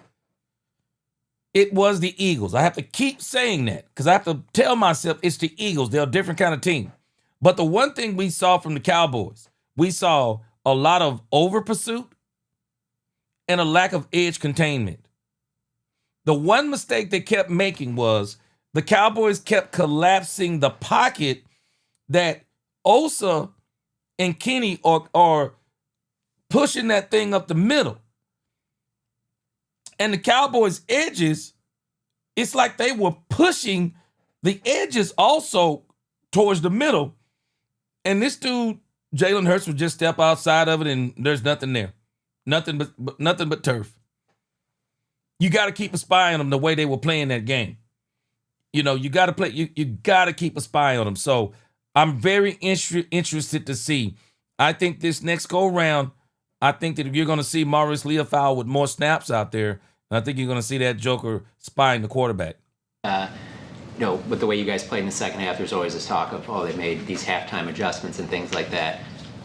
it was the Eagles. I have to keep saying that because I have to tell myself it's the Eagles. They're a different kind of team. But the one thing we saw from the Cowboys, we saw a lot of over pursuit and a lack of edge containment. The one mistake they kept making was the Cowboys kept collapsing the pocket that Osa and Kenny are pushing that thing up the middle. And the Cowboys' edges, it's like they were pushing the edges also towards the middle. And this dude, Jalen Hurts, would just step outside of it and there's nothing there. Nothing but turf. You got to keep a spy on them the way they were playing that game. You got to play. You got to keep a spy on them. So I'm very interested to see. I think this next go round, I think that you're going to see Maurice Leofau with more snaps out there. And I think you're going to see that joker spying the quarterback. With the way you guys played in the second half, there's always this talk of, they made these halftime adjustments and things like that.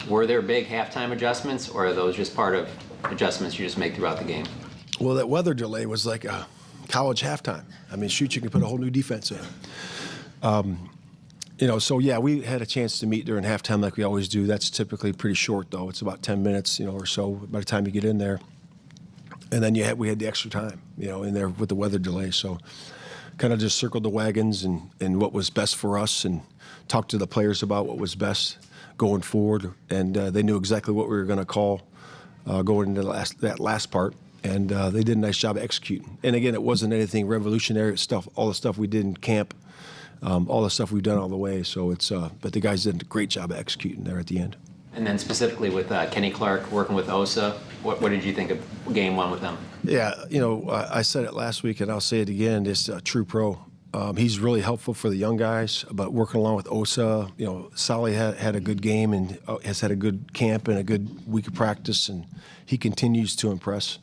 Were there big halftime adjustments, or are those just part of adjustments you just make throughout the game? Well, that weather delay was like a college halftime. I mean, shoot, you can put a whole new defense in. We had a chance to meet during halftime like we always do. That's typically pretty short, though. It's about 10 minutes, or so by the time you get in there. And then we had the extra time, in there with the weather delay. So kind of just circled the wagons and what was best for us and talked to the players about what was best going forward. And they knew exactly what we were going to call going into that last part. And they did a nice job of executing. And again, it wasn't anything revolutionary stuff. All the stuff we did in camp, all the stuff we've done all the way. So but the guys did a great job of executing there at the end. And then specifically with Kenny Clark working with Osa, what did you think of game one with them? Yeah, I said it last week and I'll say it again. It's a true pro. He's really helpful for the young guys, but working along with Osa, Solly had a good game and has had a good camp and a good week of practice, and he continues to impress.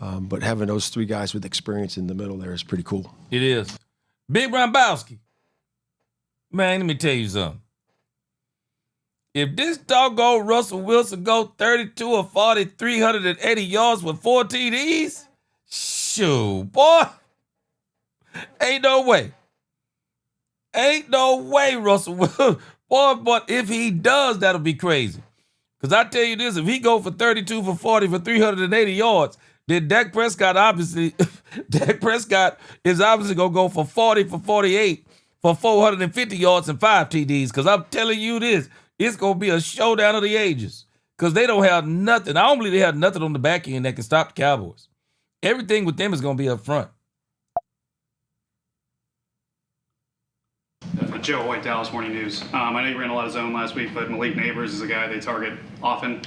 But having those three guys with experience in the middle there is pretty cool. It is. Big Brombowski. Man, let me tell you something. If this doggone Russell Wilson go 32 or 40, 380 yards with 4 TDs, shoot, boy, ain't no way. Ain't no way, Russell Wilson. Boy, but if he does, that'll be crazy. Because I tell you this, if he go for 32 for 40 for 380 yards, then Dak Prescott is obviously going to go for 40 for 48 for 450 yards and 5 TDs. Because I'm telling you this, it's going to be a showdown of the ages. Because they don't have nothing. I don't believe they have nothing on the back end that can stop the Cowboys. Everything with them is going to be up front. Joe White, Dallas Morning News. I know you ran a lot of zone last week, but Malik Neighbors is a guy they target often.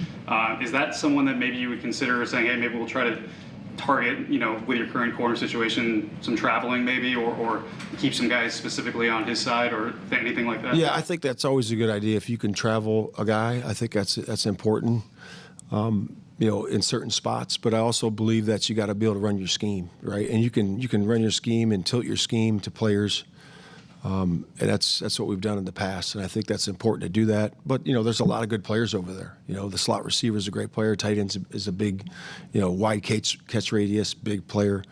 Is that someone that maybe you would consider saying, hey, maybe we'll try to target, with your current corner situation, some traveling maybe, or keep some guys specifically on his side or anything like that? Yeah, I think that's always a good idea. If you can travel a guy, I think that's important, in certain spots. But I also believe that you got to be able to run your scheme, right? And you can run your scheme and tilt your scheme to players. And that's what we've done in the past, and I think that's important to do that. But there's a lot of good players over there. The slot receiver is a great player. Tight end is a big, wide catch radius, big player.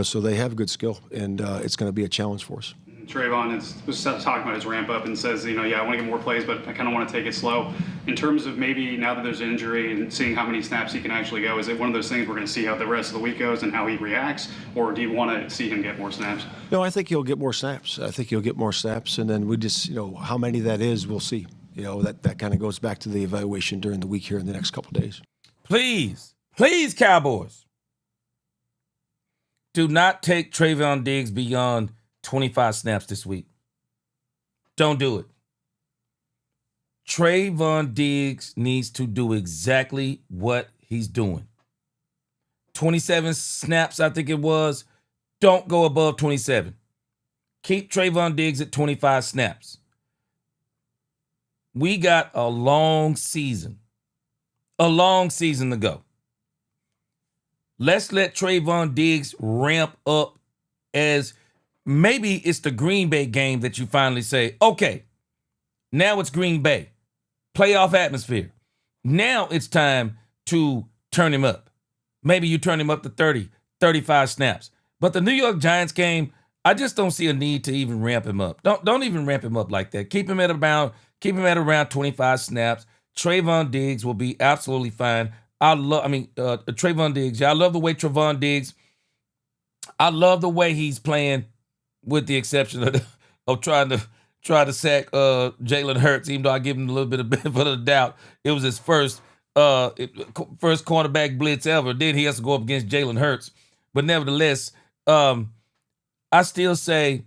So they have good skill, and it's going to be a challenge for us. Trayvon was talking about his ramp up and says, I want to get more plays, but I kind of want to take it slow. In terms of maybe now that there's an injury and seeing how many snaps he can actually go, is it one of those things we're going to see how the rest of the week goes and how he reacts, or do you want to see him get more snaps? No, I think he'll get more snaps. And then we just, how many that is, we'll see. That kind of goes back to the evaluation during the week here in the next couple of days. Please, Cowboys, do not take Trayvon Diggs beyond 25 snaps this week. Don't do it. Trayvon Diggs needs to do exactly what he's doing. 27 snaps, I think it was. Don't go above 27. Keep Trayvon Diggs at 25 snaps. We got a long season to go. Let's let Trayvon Diggs ramp up as maybe it's the Green Bay game that you finally say, okay, now it's Green Bay. Playoff atmosphere. Now it's time to turn him up. Maybe you turn him up to 30, 35 snaps. But the New York Giants game, I just don't see a need to even ramp him up. Don't even ramp him up like that. Keep him at around 25 snaps. Trayvon Diggs will be absolutely fine. Trayvon Diggs. Yeah, I love the way Trayvon Diggs. I love the way he's playing, with the exception of trying to sack Jalen Hurts, even though I give him a little bit of benefit of the doubt. It was his first cornerback blitz ever. Then he has to go up against Jalen Hurts. But nevertheless, I still say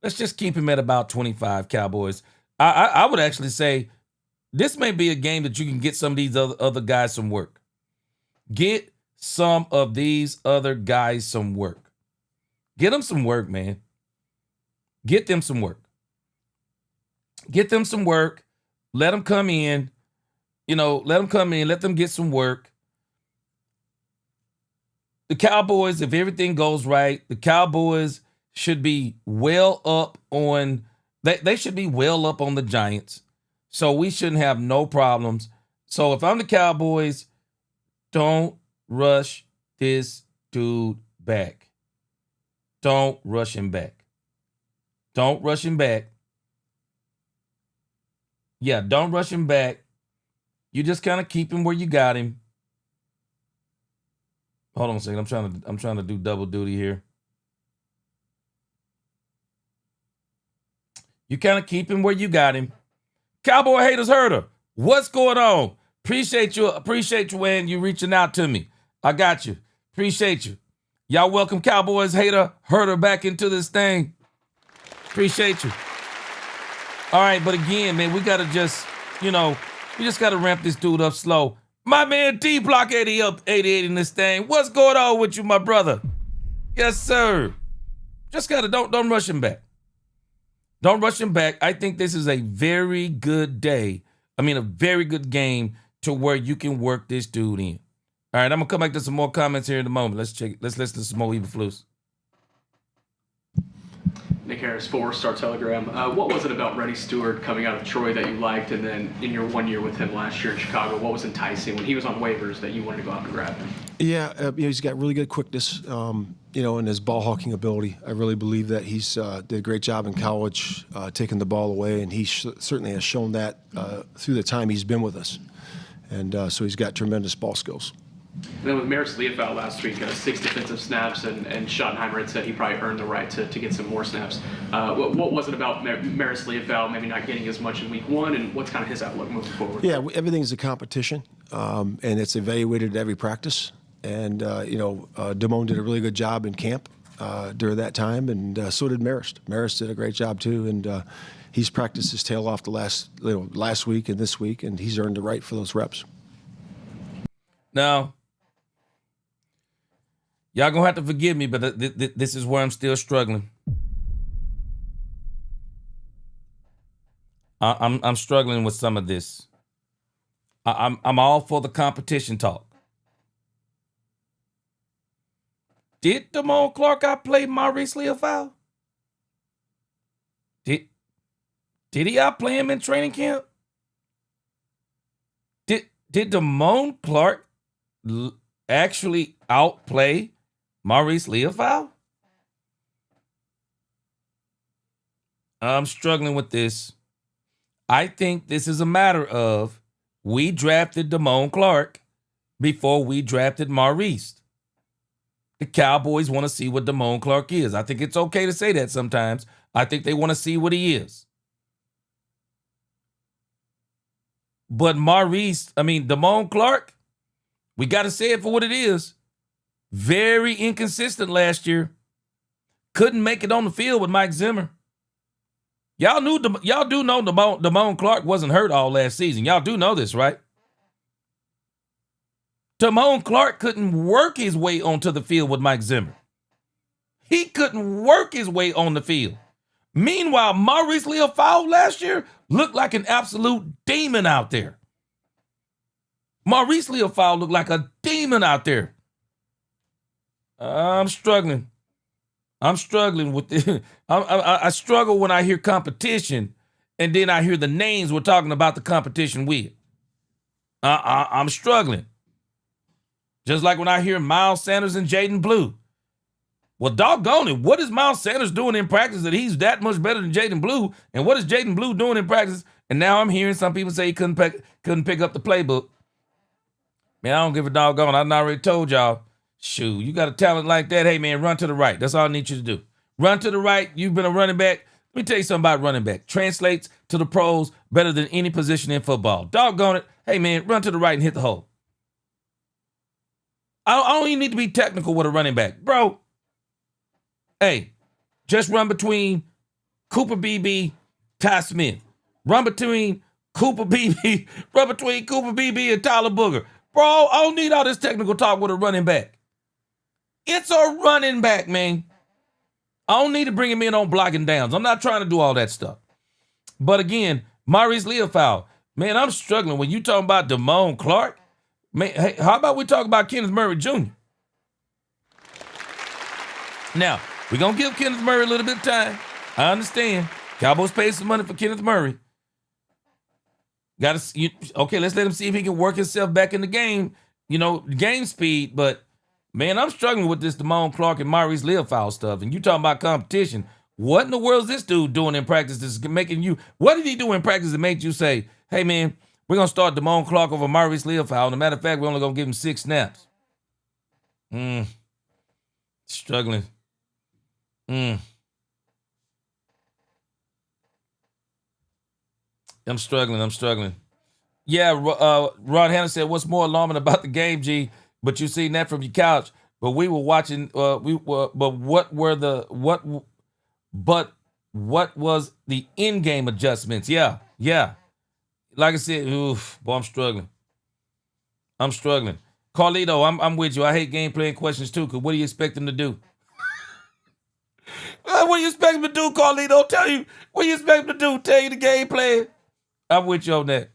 let's just keep him at about 25, Cowboys. I would actually say this may be a game that you can get some of these other guys some work. Get some of these other guys some work. Get them some work, man. Get them some work. Get them some work. Let them come in. Let them get some work. The Cowboys, if everything goes right, the Cowboys should be well up on, they should be well up on the Giants. So we shouldn't have no problems. So if I'm the Cowboys, don't rush this dude back. Don't rush him back. Don't rush him back. Yeah, don't rush him back. You just kind of keep him where you got him. Hold on a second. I'm trying to do double duty here. You kind of keep him where you got him. Cowboy haters herder. What's going on? Appreciate you, and you reaching out to me. I got you. Appreciate you. Y'all welcome Cowboys herder back into this thing. Appreciate you. All right, but again, man, we got to just, We just got to ramp this dude up slow. My man D-Block 80 up 88 in this thing. What's going on with you, my brother? Yes, sir. Just got to, don't rush him back. Don't rush him back. I think this is a very good day. A very good game to where you can work this dude in. All right, I'm going to come back to some more comments here in a moment. Let's listen to some more Eberflus. Nick Harris, 4-Star Telegram. What was it about Rennie Stewart coming out of Troy that you liked, and then in your 1 year with him last year in Chicago, what was enticing when he was on waivers that you wanted to go out and grab him? Yeah, he's got really good quickness, and his ball hawking ability. I really believe that he's did a great job in college taking the ball away, and he certainly has shown that through the time he's been with us. And so he's got tremendous ball skills. And then with Maris Leofow last week, 6 defensive snaps, and Schottenheimer had said he probably earned the right to get some more snaps. What was it about Maris Leofow maybe not getting as much in week 1, and what's kind of his outlook moving forward? Yeah, everything's a competition, and it's evaluated at every practice. And, Damone did a really good job in camp during that time, and so did Maris. Maris did a great job, too, and he's practiced his tail off the last week and this week, and he's earned the right for those reps. Now, y'all gonna have to forgive me, but this is where I'm still struggling. I'm struggling with some of this. I'm all for the competition talk. Did Damone Clark outplay Maurice Leofow? Did he outplay him in training camp? Did Damone Clark actually outplay Maurice Leofow? I'm struggling with this. I think this is a matter of we drafted Damone Clark before we drafted Maurice. The Cowboys want to see what Damone Clark is. I think it's okay to say that sometimes. I think they want to see what he is. But Damone Clark, we got to say it for what it is. Very inconsistent last year. Couldn't make it on the field with Mike Zimmer. Y'all do know Damone Clark wasn't hurt all last season. Y'all do know this, right? Damone Clark couldn't work his way onto the field with Mike Zimmer. He couldn't work his way on the field. Meanwhile, Maurice Leofow last year looked like an absolute demon out there. Maurice Leofow looked like a demon out there. I'm struggling. With this. I struggle when I hear competition, and then I hear the names we're talking about the competition with. I'm struggling. Just like when I hear Miles Sanders and Jaden Blue. Well, doggone it, what is Miles Sanders doing in practice that he's that much better than Jaden Blue? And what is Jaden Blue doing in practice? And now I'm hearing some people say he couldn't pick up the playbook. Man, I don't give a doggone. I already told y'all. Shoot, you got a talent like that. Hey, man, run to the right. That's all I need you to do. Run to the right. You've been a running back. Let me tell you something about running back. Translates to the pros better than any position in football. Doggone it. Hey, man, run to the right and hit the hole. I don't even need to be technical with a running back. Bro, hey, just run between Cooper Beebe, Ty Smith. Run between Cooper Beebe and Tyler Booger. Bro, I don't need all this technical talk with a running back. It's a running back, man. I don't need to bring him in on blocking downs. I'm not trying to do all that stuff. But again, Maurice Leofow, man, I'm struggling. When you talking about Damone Clark, man, hey, how about we talk about Kenneth Murray Jr.? Now, we're going to give Kenneth Murray a little bit of time. I understand. Cowboys paid some money for Kenneth Murray. Okay, let's let him see if he can work himself back in the game, game speed. But, man, I'm struggling with this Damone Clark and Maurice Leofow stuff. And you talking about competition. What in the world is this dude doing in practice that's making you – what did he do in practice that made you say, hey, man, we're going to start Damone Clark over Maurice Leofow. As a matter of fact, we're only going to give him 6 snaps. Struggling. I'm struggling. Yeah, Ron Hanna said, what's more alarming about the game, G? But you seen that from your couch. But we were watching, but what was the in-game adjustments? Yeah. like I said, oof, boy, I'm struggling. Carlito, I'm with you. I hate game plan questions too, because what do you expect them to do? What do you expect them to do, Carlito? Tell you. What do you expect them to do? Tell you the game plan? I'm with you on that.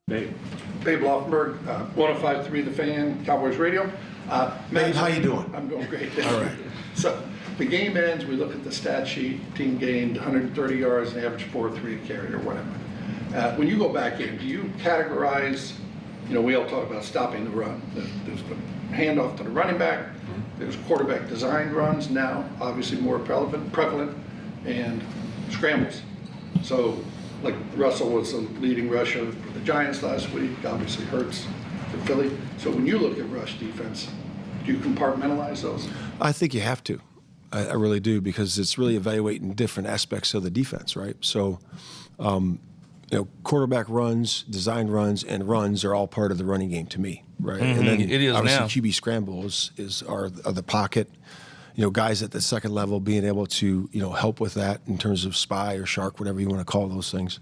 Babe Loffenberg, 105.3 The Fan, Cowboys Radio. Babe, how you doing? I'm doing great. All right. So the game ends, we look at the stat sheet, team gained 130 yards and average 4.3 carry or whatever. When you go back in, do you categorize, we all talk about stopping the run. There's the handoff to the running back. There's quarterback designed runs now, obviously more prevalent, and scrambles. So, like Russell was the leading rusher for the Giants last week, obviously Hurts for Philly. So when you look at rush defense, do you compartmentalize those? I think you have to. I really do, because it's really evaluating different aspects of the defense, right? So, quarterback runs, design runs, and runs are all part of the running game to me, right? Mm-hmm. And then It is obviously now. QB scrambles are the pocket. Guys at the second level being able to help with that in terms of spy or shark, whatever you want to call those things.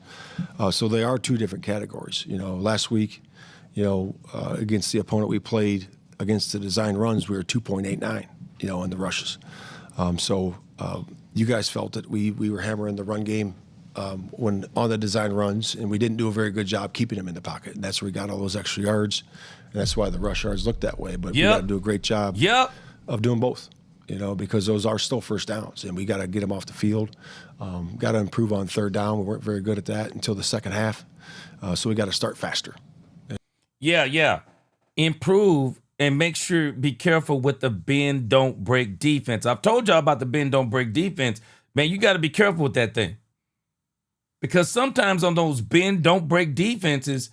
So they are two different categories. Last week, against the opponent we played against the design runs, we were 2.89, in the rushes. So you guys felt that we were hammering the run game when on the design runs, and we didn't do a very good job keeping them in the pocket. And that's where we got all those extra yards, and that's why the rush yards look that way. But we got to do a great job of doing both, because those are still first downs, and we got to get them off the field. Got to improve on third down. We weren't very good at that until the second half, so we got to start faster. Yeah. Improve and make sure, be careful with the bend, don't break defense. I've told y'all about the bend, don't break defense. Man, you got to be careful with that thing. Because sometimes on those bend, don't break defenses,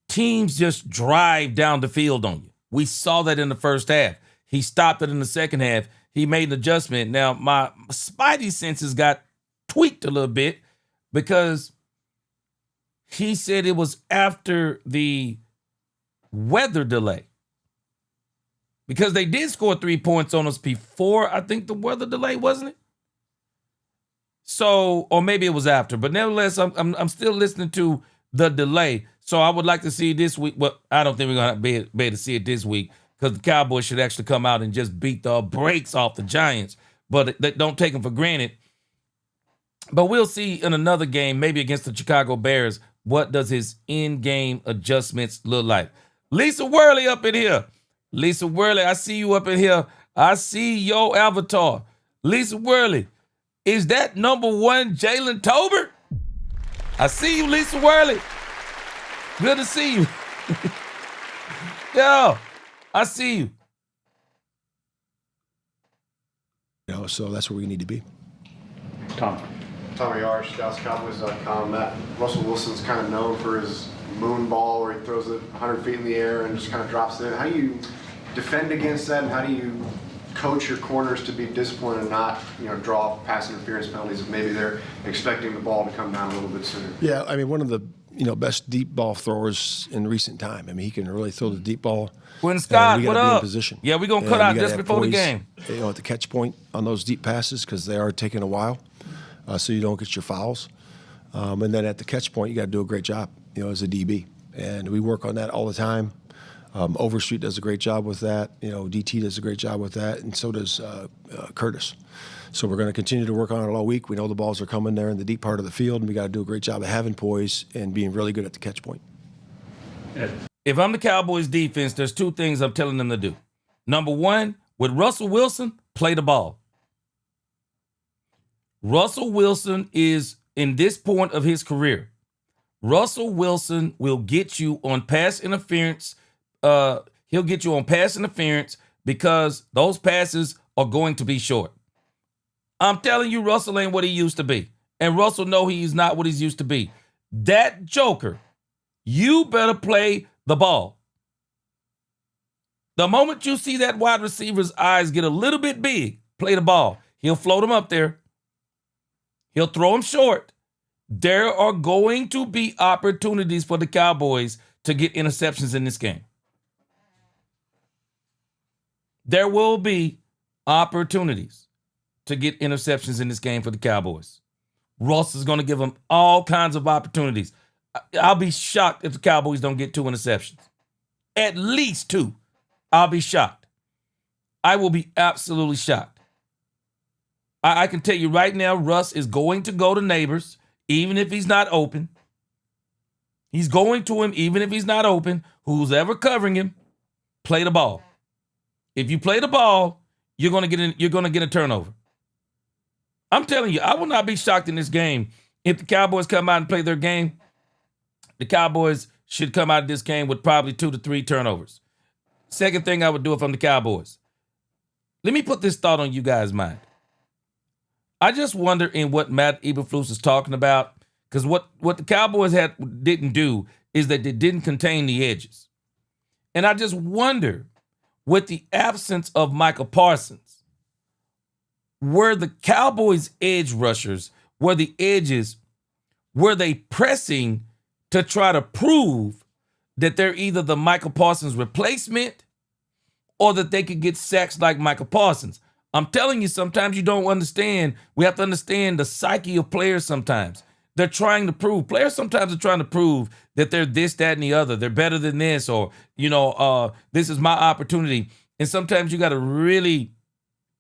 teams just drive down the field on you. We saw that in the first half. He stopped it in the second half. He made an adjustment. Now, my spidey senses got tweaked a little bit because he said it was after the weather delay. Because they did score 3 points on us before, I think, the weather delay, wasn't it? So, or maybe it was after. But nevertheless, I'm still listening to the delay. So I would like to see this week. Well, I don't think we're going to be able to see it this week, because the Cowboys should actually come out and just beat the brakes off the Giants. But don't take them for granted. But we'll see in another game, maybe against the Chicago Bears, what does his in-game adjustments look like. Lisa Worley up in here. Lisa Worley, I see you up in here. I see your avatar. Lisa Worley, is that number one Jalen Tolbert? I see you, Lisa Worley. Good to see you. Yo, I see you. So that's where we need to be. Tom. Tommy Arsh, DallasCowboys.com. Russell Wilson's kind of known for his moon ball, where he throws it 100 feet in the air and just kind of drops it in. How do you defend against that, and how do you coach your corners to be disciplined and not, draw pass interference penalties if maybe they're expecting the ball to come down a little bit sooner? Yeah, I mean, one of the best deep ball throwers in recent time. I mean, he can really throw the deep ball. Quinn Scott, what what up? up? Position. Yeah, we're going to cut out just before the poise, game. At the catch point on those deep passes, because they are taking a while, so you don't get your fouls. And then at the catch point, you got to do a great job, as a DB. And we work on that all the time. Overstreet does a great job with that. DT does a great job with that, and so does Curtis. So we're going to continue to work on it all week. We know the balls are coming there in the deep part of the field, and we got to do a great job of having poise and being really good at the catch point. If I'm the Cowboys defense, there's two things I'm telling them to do. Number one, with Russell Wilson, play the ball. Russell Wilson is in this point of his career. Russell Wilson will get you on pass interference. He'll get you on pass interference because those passes are going to be short. I'm telling you, Russell ain't what he used to be. And Russell know he's not what he's used to be. That joker, you better play the ball. The moment you see that wide receiver's eyes get a little bit big, play the ball. He'll float him up there. He'll throw him short. There are going to be opportunities for the Cowboys to get interceptions in this game. There will be opportunities to get interceptions in this game for the Cowboys. Russ is going to give them all kinds of opportunities. I'll be shocked if the Cowboys don't get 2 interceptions. At least 2. I'll be shocked. I will be absolutely shocked. I can tell you right now, Russ is going to go to Neighbors, even if he's not open. He's going to him, even if he's not open. Who's ever covering him, play the ball. If you play the ball, you're gonna get a turnover. I'm telling you, I will not be shocked in this game if the Cowboys come out and play their game. The Cowboys should come out of this game with probably 2 to 3 turnovers. Second thing I would do if I'm the Cowboys. Let me put this thought on you guys' mind. I just wonder in what Matt Eberflus is talking about, because what the Cowboys didn't do is that they didn't contain the edges. And I just wonder, with the absence of Michael Parsons, were the Cowboys' edge rushers, were they pressing to try to prove that they're either the Michael Parsons replacement or that they could get sacks like Michael Parsons? I'm telling you, sometimes you don't understand. We have to understand the psyche of players sometimes. They're trying to prove. Players sometimes are trying to prove that they're this, that, and the other. They're better than this, or, this is my opportunity. And sometimes you got to really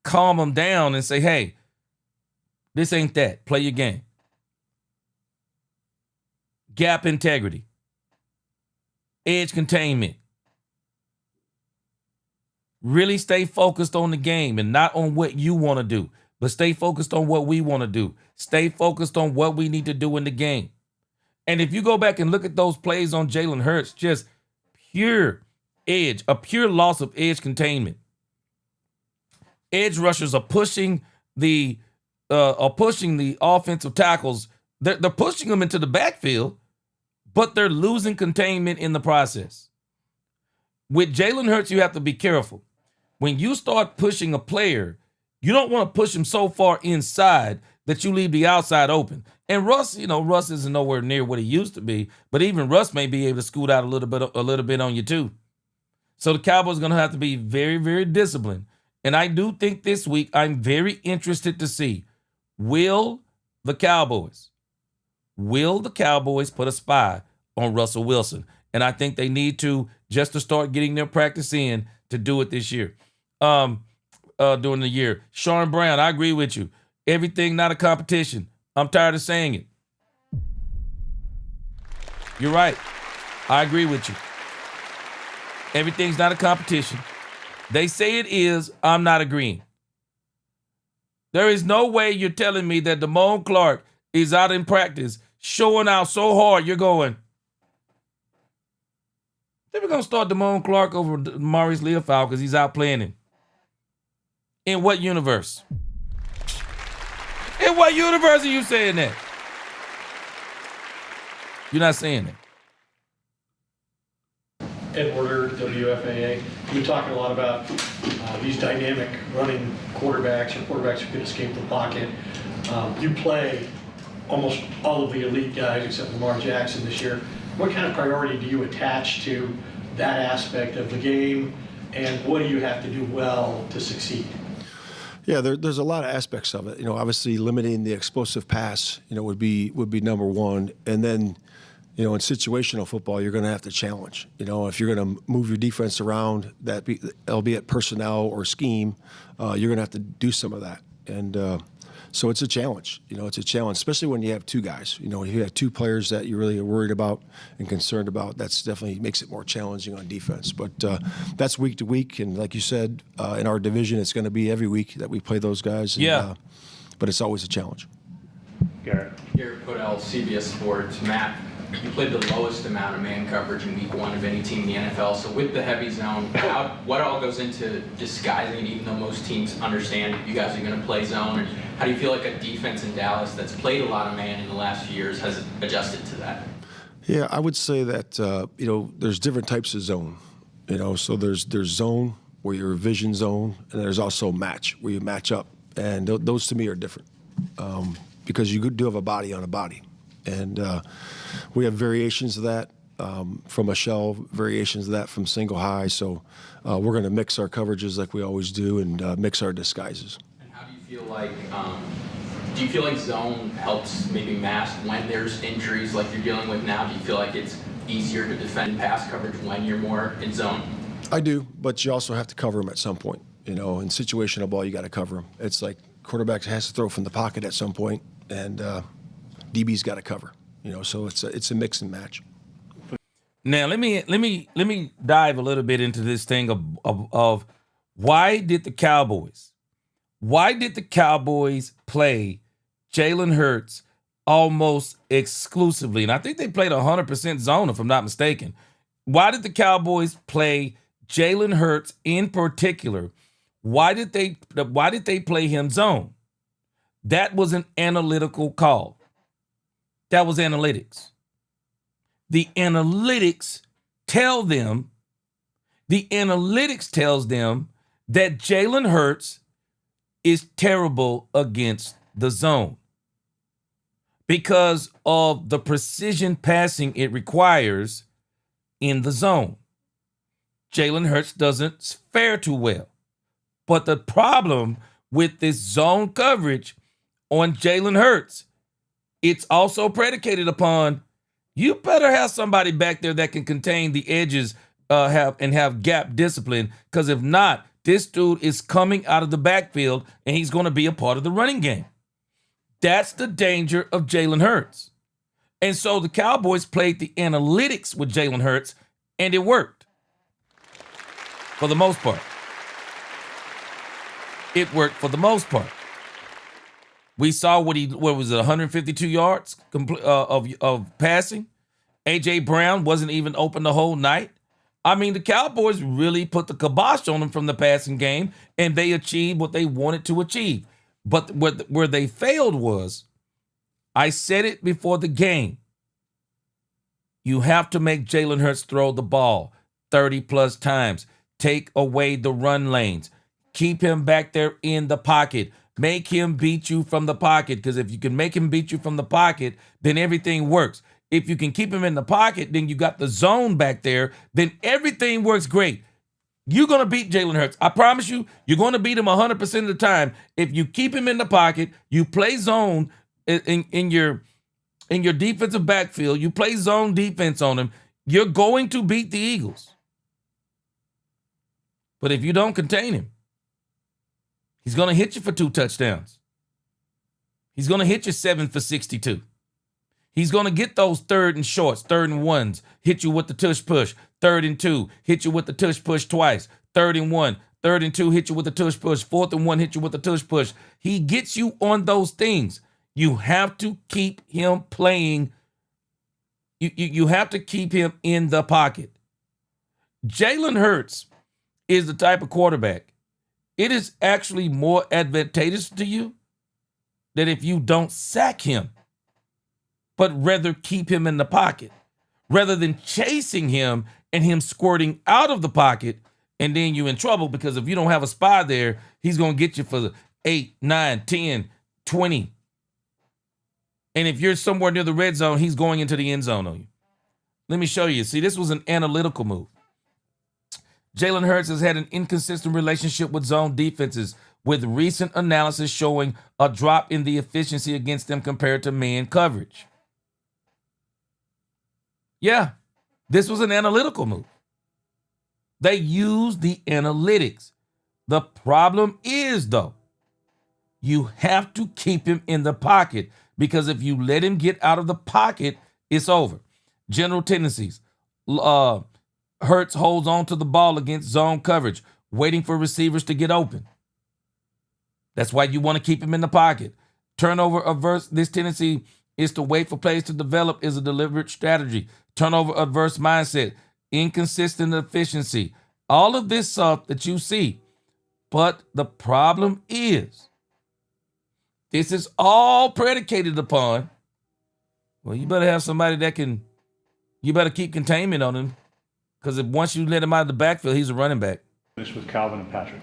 calm them down and say, hey, this ain't that. Play your game. Gap integrity. Edge containment. Really stay focused on the game and not on what you want to do, but stay focused on what we want to do. Stay focused on what we need to do in the game. And if you go back and look at those plays on Jalen Hurts, just pure edge, a pure loss of edge containment. Edge rushers are pushing the offensive tackles. They're pushing them into the backfield, but they're losing containment in the process. With Jalen Hurts, you have to be careful. When you start pushing a player, you don't want to push him so far inside that you leave the outside open. And Russ, Russ isn't nowhere near what he used to be, but even Russ may be able to scoot out a little bit on you too. So the Cowboys are going to have to be very, very disciplined. And I do think this week I'm very interested to see, will the Cowboys put a spy on Russell Wilson? And I think they need to, just to start getting their practice in, to do it this year. During the year. Sean Brown, I agree with you. Everything not a competition. I'm tired of saying it. You're right. I agree with you. Everything's not a competition. They say it is. I'm not agreeing. There is no way you're telling me that Damone Clark is out in practice showing out so hard. You're going, then we're going to start Damone Clark over Maurice Leofow because he's out playing him. In what universe? In what universe are you saying that? You're not saying that. Ed Warder, WFAA. You're talking a lot about these dynamic running quarterbacks, or quarterbacks who can escape the pocket. You play almost all of the elite guys except Lamar Jackson this year. What kind of priority do you attach to that aspect of the game, and what do you have to do well to succeed? Yeah, there's a lot of aspects of it. Obviously limiting the explosive pass, would be number one. And then, in situational football, you're going to have to challenge. If you're going to move your defense around, albeit personnel or scheme, you're going to have to do some of that. And so it's a challenge. It's a challenge, especially when you have two guys. If you have two players that you really are worried about and concerned about, that's definitely makes it more challenging on defense. But that's week to week, and like you said, in our division, it's going to be every week that we play those guys. And, yeah. But it's always a challenge. Garrett Podell, CBS Sports. Matt, you played the lowest amount of man coverage in week 1 of any team in the NFL. So with the heavy zone, what all goes into disguising, even though most teams understand you guys are going to play zone? And how do you feel like a defense in Dallas that's played a lot of man in the last few years has adjusted to that? Yeah, I would say that, there's different types of zone. So there's zone where you're vision zone, and there's also match where you match up. And those to me are different because you do have a body on a body. And we have variations of that from a shell, variations of that from single high. So we're going to mix our coverages like we always do and mix our disguises. And how do you feel like Do you feel like zone helps maybe mask when there's injuries like you're dealing with now? Do you feel like it's easier to defend pass coverage when you're more in zone? I do, but you also have to cover them at some point. You know, in situational ball, you got to cover them. It's like quarterback has to throw from the pocket at some point, and DB's got to cover. You know, so it's a mix and match. Now let me dive a little bit into this thing of why did the Cowboys play Jalen Hurts almost exclusively? And I think they played 100% zone, if I'm not mistaken. Why did the Cowboys play Jalen Hurts in particular? Why did they play him zone? That was an analytical call. That was analytics. The analytics tells them that Jalen Hurts is terrible against the zone because of the precision passing it requires in the zone. Jalen Hurts doesn't fare too well. But the problem with this zone coverage on Jalen Hurts, it's also predicated upon you better have somebody back there that can contain the edges, have gap discipline, because if not, this dude is coming out of the backfield and he's going to be a part of the running game. That's the danger of Jalen Hurts. And so the Cowboys played the analytics with Jalen Hurts, and it worked for the most part. It worked for the most part. We saw what was it, 152 yards of passing. A.J. Brown wasn't even open the whole night. I mean, the Cowboys really put the kibosh on them from the passing game, and they achieved what they wanted to achieve. But where they failed was, I said it before the game, you have to make Jalen Hurts throw the ball 30-plus times. Take away the run lanes. Keep him back there in the pocket. Make him beat you from the pocket, because if you can make him beat you from the pocket, then everything works. If you can keep him in the pocket, then you got the zone back there, then everything works great. You're going to beat Jalen Hurts. I promise you, you're going to beat him 100% of the time. If you keep him in the pocket, you play zone in your defensive backfield, you play zone defense on him, you're going to beat the Eagles. But if you don't contain him, he's going to hit you for 2 touchdowns. He's going to hit you 7 for 62. He's going to get those 3rd and shorts, 3rd and 1s, hit you with the tush push, 3rd and 2, hit you with the tush push twice, 3rd and 1, 3rd and 2, hit you with the tush push, 4th and 1, hit you with the tush push. He gets you on those things. You have to keep him playing. You have to keep him in the pocket. Jalen Hurts is the type of quarterback. It is actually more advantageous to you that if you don't sack him, but rather keep him in the pocket, rather than chasing him and him squirting out of the pocket, and then you're in trouble because if you don't have a spy there, he's going to get you for the 8, 9, 10, 20. And if you're somewhere near the red zone, he's going into the end zone on you. Let me show you. See, this was an analytical move. Jalen Hurts has had an inconsistent relationship with zone defenses, with recent analysis showing a drop in the efficiency against them compared to man coverage. Yeah, this was an analytical move. They used the analytics. The problem is, though, you have to keep him in the pocket, because if you let him get out of the pocket, it's over. General tendencies. Hurts holds on to the ball against zone coverage, waiting for receivers to get open. That's why you want to keep him in the pocket. Turnover averse. This tendency is to wait for plays to develop, is a deliberate strategy. Turnover adverse mindset. Inconsistent efficiency. All of this stuff that you see. But the problem is, this is all predicated upon, well, you better have somebody you better keep containment on him. Because once you let him out of the backfield, he's a running back. Finish with Calvin and Patrick.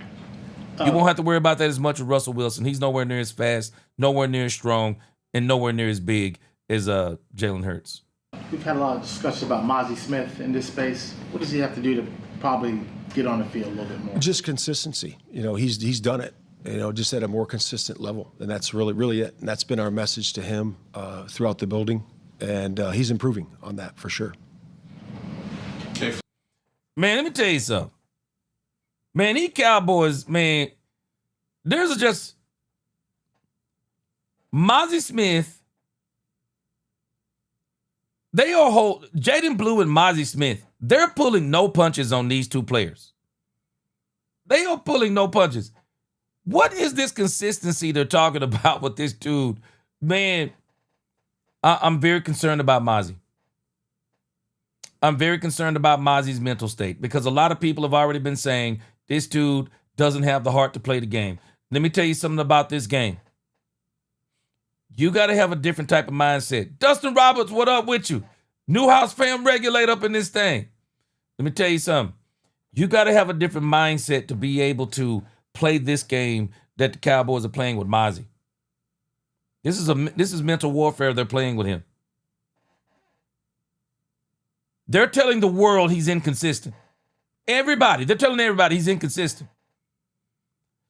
You won't have to worry about that as much with Russell Wilson. He's nowhere near as fast, nowhere near as strong, and nowhere near as big as Jalen Hurts. We've had a lot of discussion about Mazi Smith in this space. What does he have to do to probably get on the field a little bit more? Just consistency. You know, he's done it. just at a more consistent level. And that's really it. And that's been our message to him throughout the building. And he's improving on that for sure. Man, let me tell you something. Man, these Cowboys, man, there's just Mozzie Smith. They are Jaden Blue and Mozzie Smith. They're pulling no punches on these two players. They are pulling no punches. What is this consistency they're talking about with this dude? Man, I'm very concerned about Mozzie. I'm very concerned about Mozzie's mental state because a lot of people have already been saying this dude doesn't have the heart to play the game. Let me tell you something about this game. You got to have a different type of mindset. Dustin Roberts, what up with you? Newhouse fam regulate up in this thing. Let me tell you something. You got to have a different mindset to be able to play this game that the Cowboys are playing with Mozzie. This is mental warfare they're playing with him. They're telling the world he's inconsistent. Everybody. They're telling everybody he's inconsistent.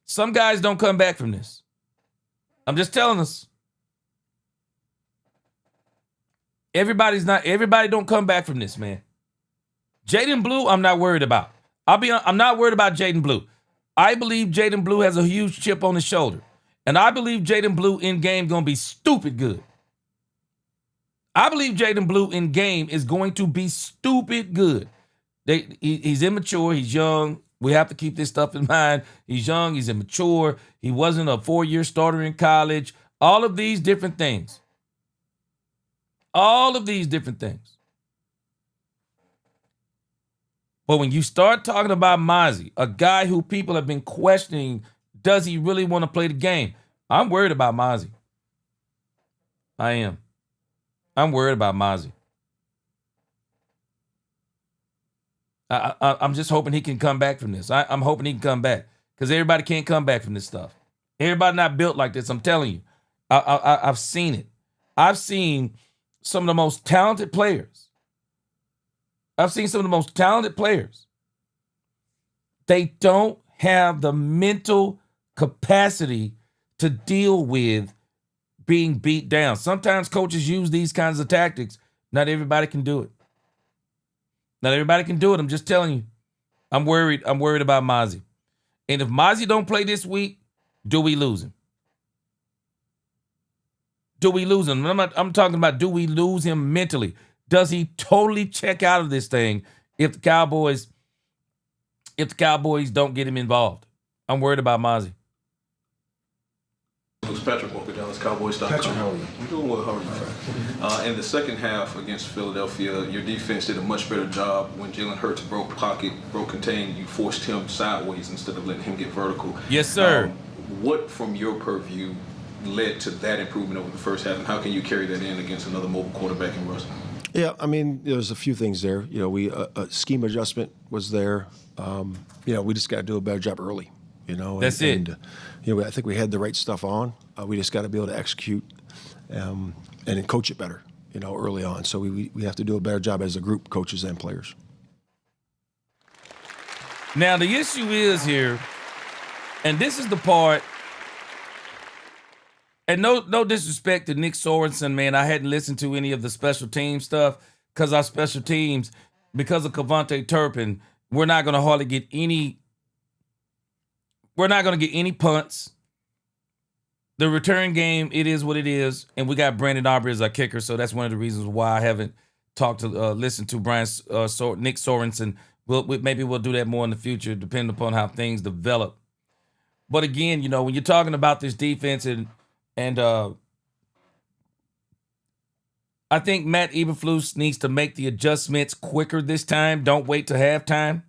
Some guys don't come back from this. I'm just telling us. Everybody don't come back from this, man. Jaden Blue, I'm not worried about. I'm not worried about Jaden Blue. I believe Jaden Blue has a huge chip on his shoulder. And I believe Jaden Blue in game going to be stupid good. I believe Jaden Blue in game is going to be stupid good. He's immature. He's young. We have to keep this stuff in mind. He's young. He's immature. He wasn't a 4-year starter in college. All of these different things. All of these different things. But when you start talking about Mozzie, a guy who people have been questioning, does he really want to play the game? I'm worried about Mozzie. I am. I'm worried about Mozzie. I'm just hoping he can come back from this. I'm hoping he can come back because everybody can't come back from this stuff. Everybody not built like this. I'm telling you. I've seen it. I've seen some of the most talented players. They don't have the mental capacity to deal with being beat down. Sometimes coaches use these kinds of tactics. Not everybody can do it. I'm just telling you. I'm worried about Mozzie. And if Mozzie don't play this week, do we lose him? I'm talking about, do we lose him mentally? Does he totally check out of this thing if the Cowboys don't get him involved? I'm worried about Mozzie. It's Patrick Walker, DallasCowboys.com. Patrick, how are you? I'm doing well. How are you? In the second half against Philadelphia, your defense did a much better job when Jalen Hurts broke contain. You forced him sideways instead of letting him get vertical. Yes, sir. What, from your purview, led to that improvement over the first half, and how can you carry that in against another mobile quarterback in Russ? Yeah, I mean, there's a few things there. We a scheme adjustment was there. We just got to do a better job early. That's it. I think we had the right stuff on. We just got to be able to execute and then coach it better, early on. So we have to do a better job as a group, coaches and players. Now, the issue is here, and this is the part, and no disrespect to Nick Sorensen, man. I hadn't listened to any of the special team stuff because our special teams, because of Cavante Turpin, we're not going to hardly get any. We're not going to get any punts. The return game, it is what it is, and we got Brandon Aubrey as our kicker, so that's one of the reasons why I haven't listened to Nick Sorensen. Maybe we'll do that more in the future, depending upon how things develop. But again, when you're talking about this defense and I think Matt Eberflus needs to make the adjustments quicker this time. Don't wait till halftime.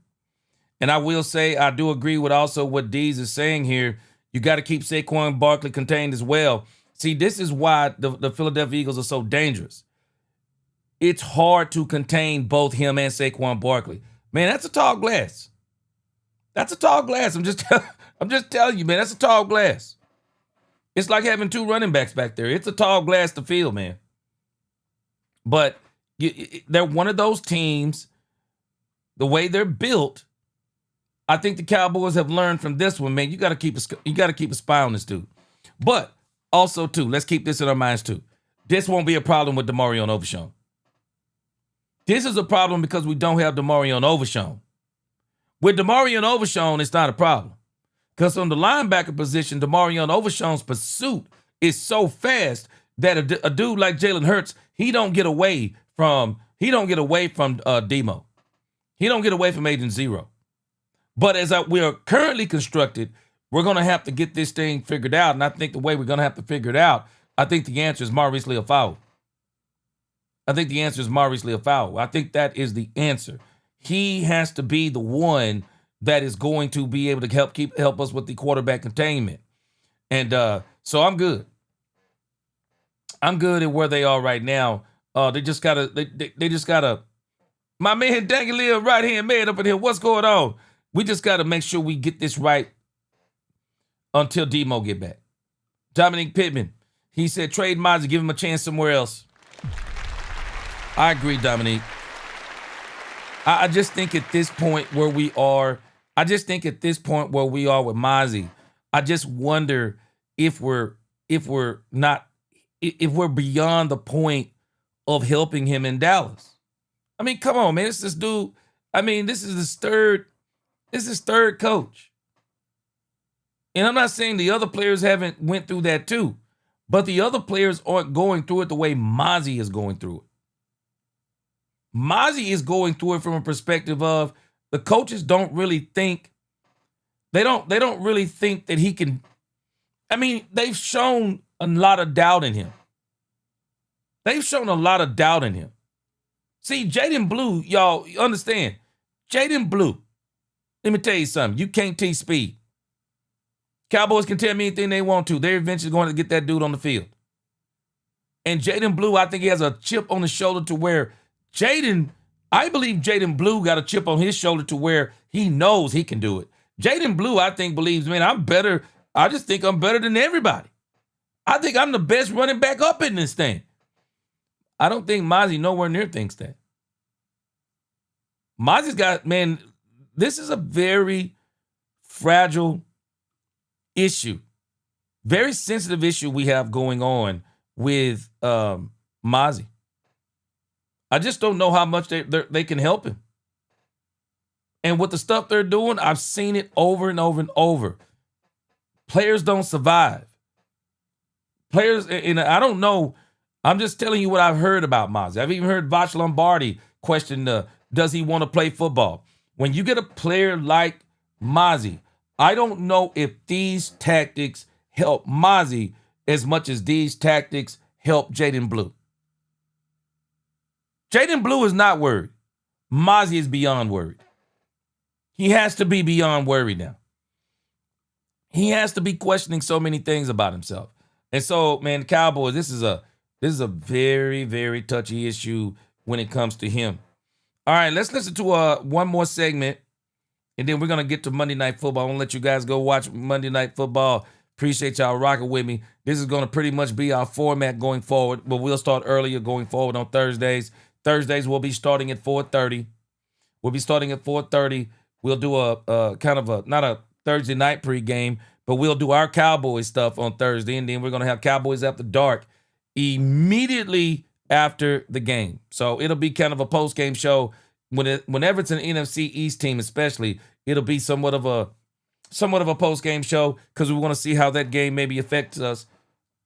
And I will say, I do agree with also what Dees is saying here. You got to keep Saquon Barkley contained as well. See, this is why the Philadelphia Eagles are so dangerous. It's hard to contain both him and Saquon Barkley. Man, that's a tall glass. I'm just telling you, man, that's a tall glass. It's like having two running backs back there. It's a tall glass to fill, man. But they're one of those teams, the way they're built, I think the Cowboys have learned from this one, man. You got to keep a spy on this dude. But also, too, let's keep this in our minds, too. This won't be a problem with Demarion Overshown. This is a problem because we don't have Demarion Overshown. With Demarion Overshown, it's not a problem. Because on the linebacker position, Demarion Overshown's pursuit is so fast that a dude like Jalen Hurts, he don't get away from Demo. He don't get away from Agent Zero. But as we are currently constructed, we're going to have to get this thing figured out. And I think the way we're going to have to figure it out, I think the answer is Maurice Leofau. I think that is the answer. He has to be the one that is going to be able to help us with the quarterback containment. And so I'm good. I'm good at where they are right now. They just gotta. My man Danglia, right hand man up in here. What's going on? We just gotta make sure we get this right until Demo get back. Dominique Pittman, he said trade Mozzie, give him a chance somewhere else. I agree, Dominique. I just think at this point where we are, with Mozzie, I just wonder if we're beyond the point of helping him in Dallas. I mean, come on, man. It's this dude. I mean, this is his third coach. And I'm not saying the other players haven't went through that too, but the other players aren't going through it the way Mozzie is going through it. Mozzie is going through it from a perspective of the coaches don't really think, they don't really think that he can. I mean, they've shown a lot of doubt in him. See, Jaden Blue, y'all understand. Jaden Blue, let me tell you something. You can't teach speed. Cowboys can tell me anything they want to. They're eventually going to get that dude on the field. And Jaden Blue, I think he has a chip on the shoulder to where I believe Jaden Blue got a chip on his shoulder to where he knows he can do it. Jaden Blue, I think, believes, man, I'm better. I just think I'm better than everybody. I think I'm the best running back up in this thing. I don't think Mozzie nowhere near thinks that. Mozzie's got, man, this is a very fragile issue. Very sensitive issue we have going on with Mozzie. I just don't know how much they can help him. And with the stuff they're doing, I've seen it over and over and over. Players don't survive. Players, and I don't know, I'm just telling you what I've heard about Mozzie. I've even heard Voch Lombardi question, does he want to play football? When you get a player like Mozzie, I don't know if these tactics help Mozzie as much as these tactics help Jaden Blue. Jaden Blue is not worried. Mozzie is beyond worried. He has to be beyond worried now. He has to be questioning so many things about himself. And so, man, the Cowboys, this is a very, very touchy issue when it comes to him. All right, let's listen to one more segment, and then we're going to get to Monday Night Football. I want to let you guys go watch Monday Night Football. Appreciate y'all rocking with me. This is going to pretty much be our format going forward, but we'll start earlier going forward on Thursdays. Thursdays we'll be starting at 4:30. We'll do a kind of not a Thursday night pregame, but we'll do our Cowboys stuff on Thursday, and then we're going to have Cowboys After Dark immediately after the game. So it'll be kind of a post-game show. Whenever it's an NFC East team especially, it'll be somewhat of a post-game show because we want to see how that game maybe affects us.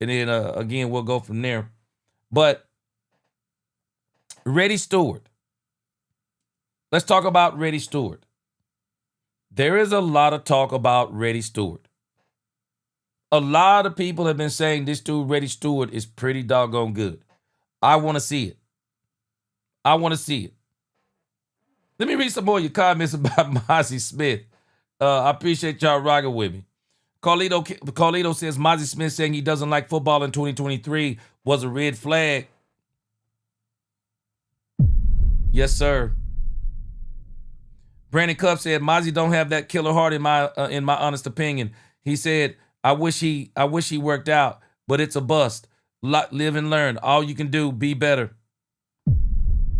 And then, again, we'll go from there. But Reddy Stewart. Let's talk about Reddy Stewart. There is a lot of talk about Reddy Stewart. A lot of people have been saying this dude, Reddy Stewart, is pretty doggone good. I want to see it. Let me read some more of your comments about Mozzie Smith. I appreciate y'all rocking with me. Carlito says Mozzie Smith saying he doesn't like football in 2023 was a red flag. Yes, sir. Brandon Cup said Mozzie don't have that killer heart in my honest opinion. He said, I wish he worked out, but it's a bust. Live and learn. All you can do, be better.